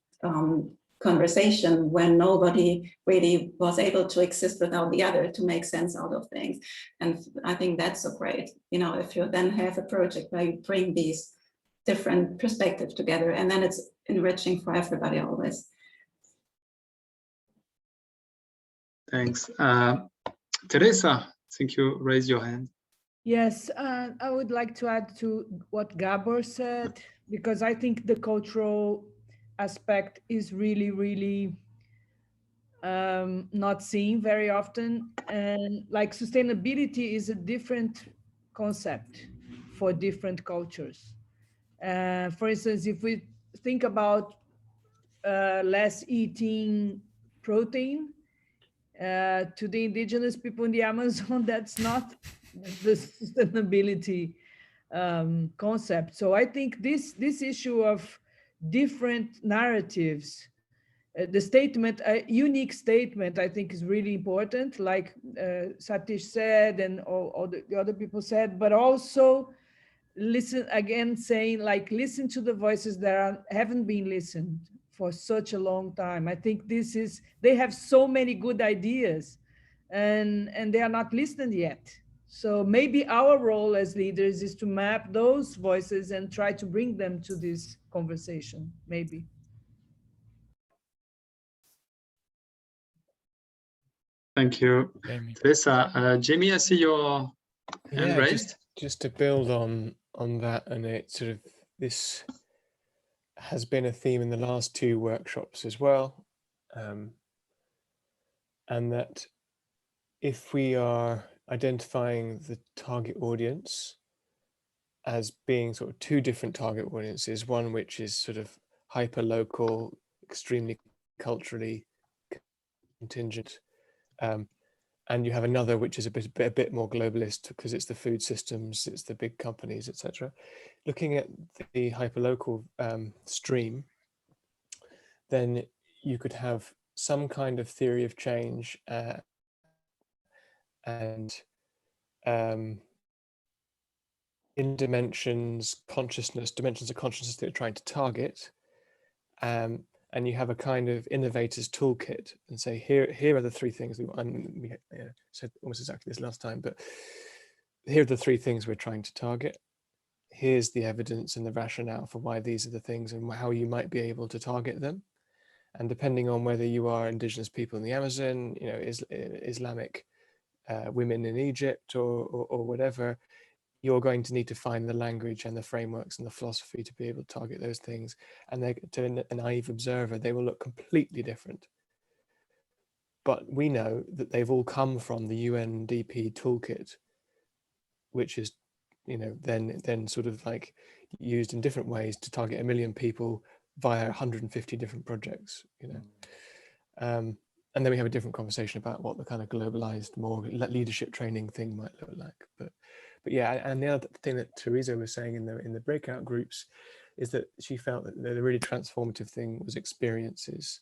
conversation when nobody really was able to exist without the other, to make sense out of things. And I think that's so great, you know, if you then have a project where you bring these different perspectives together, and then it's enriching for everybody always. Thanks. Teresa, I think you raised your hand. Yes, I would like to add to what Gabor said, because I think the cultural aspect is really, really not seen very often. And like sustainability is a different concept for different cultures. For instance, if we think about less eating protein, to the indigenous people in the Amazon, that's not the sustainability concept. So I think this issue of different narratives, the statement, a unique statement, I think is really important, like Satish said, and all the other people said, but also listen again, saying like, listen to the voices that haven't been listened for such a long time. I think this is, they have so many good ideas and they are not listened yet. So maybe our role as leaders is to map those voices and try to bring them to this conversation, maybe. Thank you, Jamie. Teresa. Jamie, I see your hand raised. Just to build on that, and it sort of, this has been a theme in the last two workshops as well, and that if we are identifying the target audience as being sort of two different target audiences, one which is sort of hyper local, extremely culturally contingent, and you have another which is a bit more globalist, because it's the food systems, it's the big companies, etc. Looking at the hyperlocal stream, then you could have some kind of theory of change and in dimensions of consciousness that you're trying to target, and you have a kind of innovator's toolkit and say, here are the three things we want. And we said almost exactly this last time, but here are the three things we're trying to target. Here's the evidence and the rationale for why these are the things and how you might be able to target them. And depending on whether you are indigenous people in the Amazon, Islamic women in Egypt or whatever, you're going to need to find the language and the frameworks and the philosophy to be able to target those things. And to a naive observer, they will look completely different. But we know that they've all come from the UNDP toolkit, which is, then sort of like used in different ways to target 1 million people via 150 different projects, and then we have a different conversation about what the kind of globalized, more leadership training thing might look like. But yeah, and the other thing that Teresa was saying in the breakout groups is that she felt that the really transformative thing was experiences,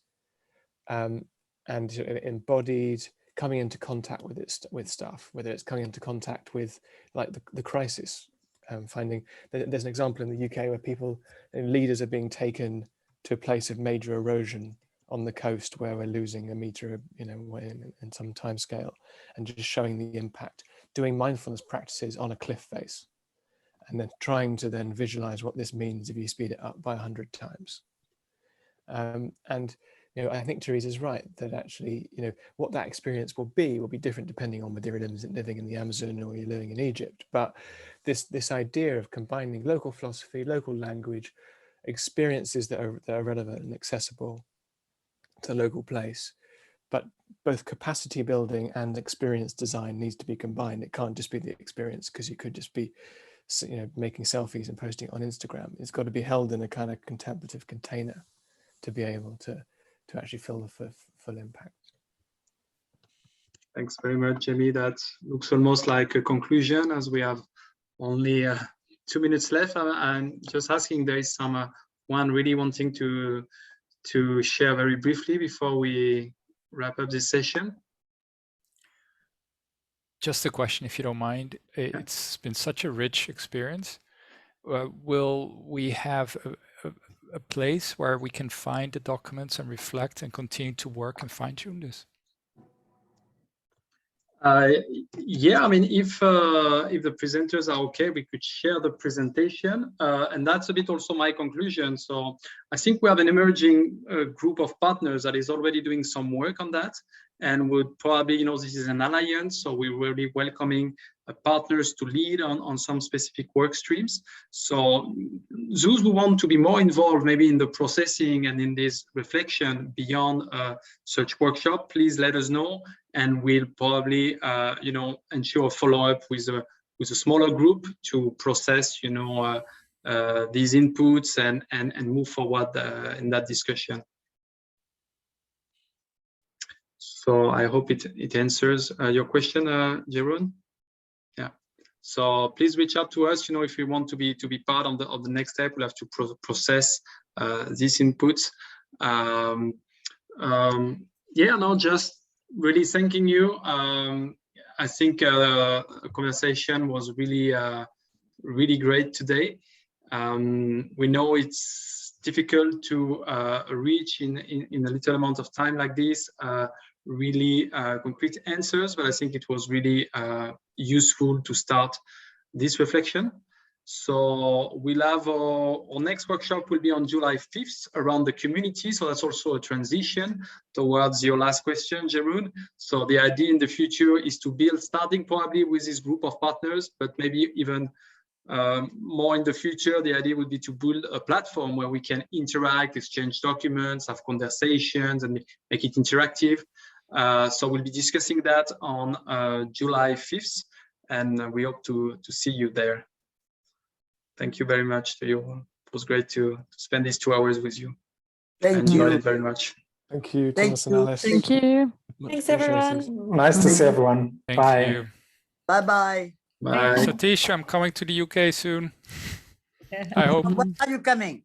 and embodied, coming into contact with stuff, whether it's coming into contact with like the crisis, finding that there's an example in the UK where leaders are being taken to a place of major erosion on the coast where we're losing a meter, in some time scale, and just showing the impact, doing mindfulness practices on a cliff face, and then trying to then visualize what this means if you speed it up by 100 times. I think Teresa's right that actually, what that experience will be different depending on whether you're living in the Amazon or you're living in Egypt. But this idea of combining local philosophy, local language, experiences that are relevant and accessible to the local place, but both capacity building and experience design needs to be combined. It can't just be the experience, because you could just be, making selfies and posting it on Instagram. It's got to be held in a kind of contemplative container to be able to actually feel the full impact. Thanks very much, Jamie. That looks almost like a conclusion, as we have only 2 minutes left. I'm just asking, there is one really wanting to share very briefly before we wrap up this session. Just a question, if you don't mind. It's been such a rich experience. Will we have a place where we can find the documents and reflect and continue to work and fine-tune this? Yeah, I mean, if the presenters are okay, we could share the presentation, and that's a bit also my conclusion. So I think we have an emerging group of partners that is already doing some work on that, and would probably, this is an alliance, so we will be welcoming partners to lead on some specific work streams. So those who want to be more involved maybe in the processing and in this reflection beyond such workshop, please let us know, and we'll probably ensure a follow-up with a smaller group to process these inputs and move forward in that discussion. So I hope it answers your question, Jeroen. Yeah. So please reach out to us. If you want to be part of the next step, we'll have to process these inputs. Just really thanking you. I think the conversation was really great today. We know it's difficult to reach in a little amount of time like this really concrete answers, but I think it was really useful to start this reflection. So we'll have our next workshop will be on July 5th around the community. So that's also a transition towards your last question, Jeroen. So the idea in the future is to build, starting probably with this group of partners, but maybe even more in the future, the idea would be to build a platform where we can interact, exchange documents, have conversations, and make it interactive. So we'll be discussing that on July 5th, and we hope to see you there. Thank you very much to you all. It was great to spend these 2 hours with you. Thank Enjoyed you. it very much. Thank you, Thank Thomas you. and Alice. Thank you. Much Thanks, appreciated. everyone. Nice to see everyone. Thank Bye. you. Bye-bye. Bye. Satish, I'm coming to the UK soon. I hope. When are you coming?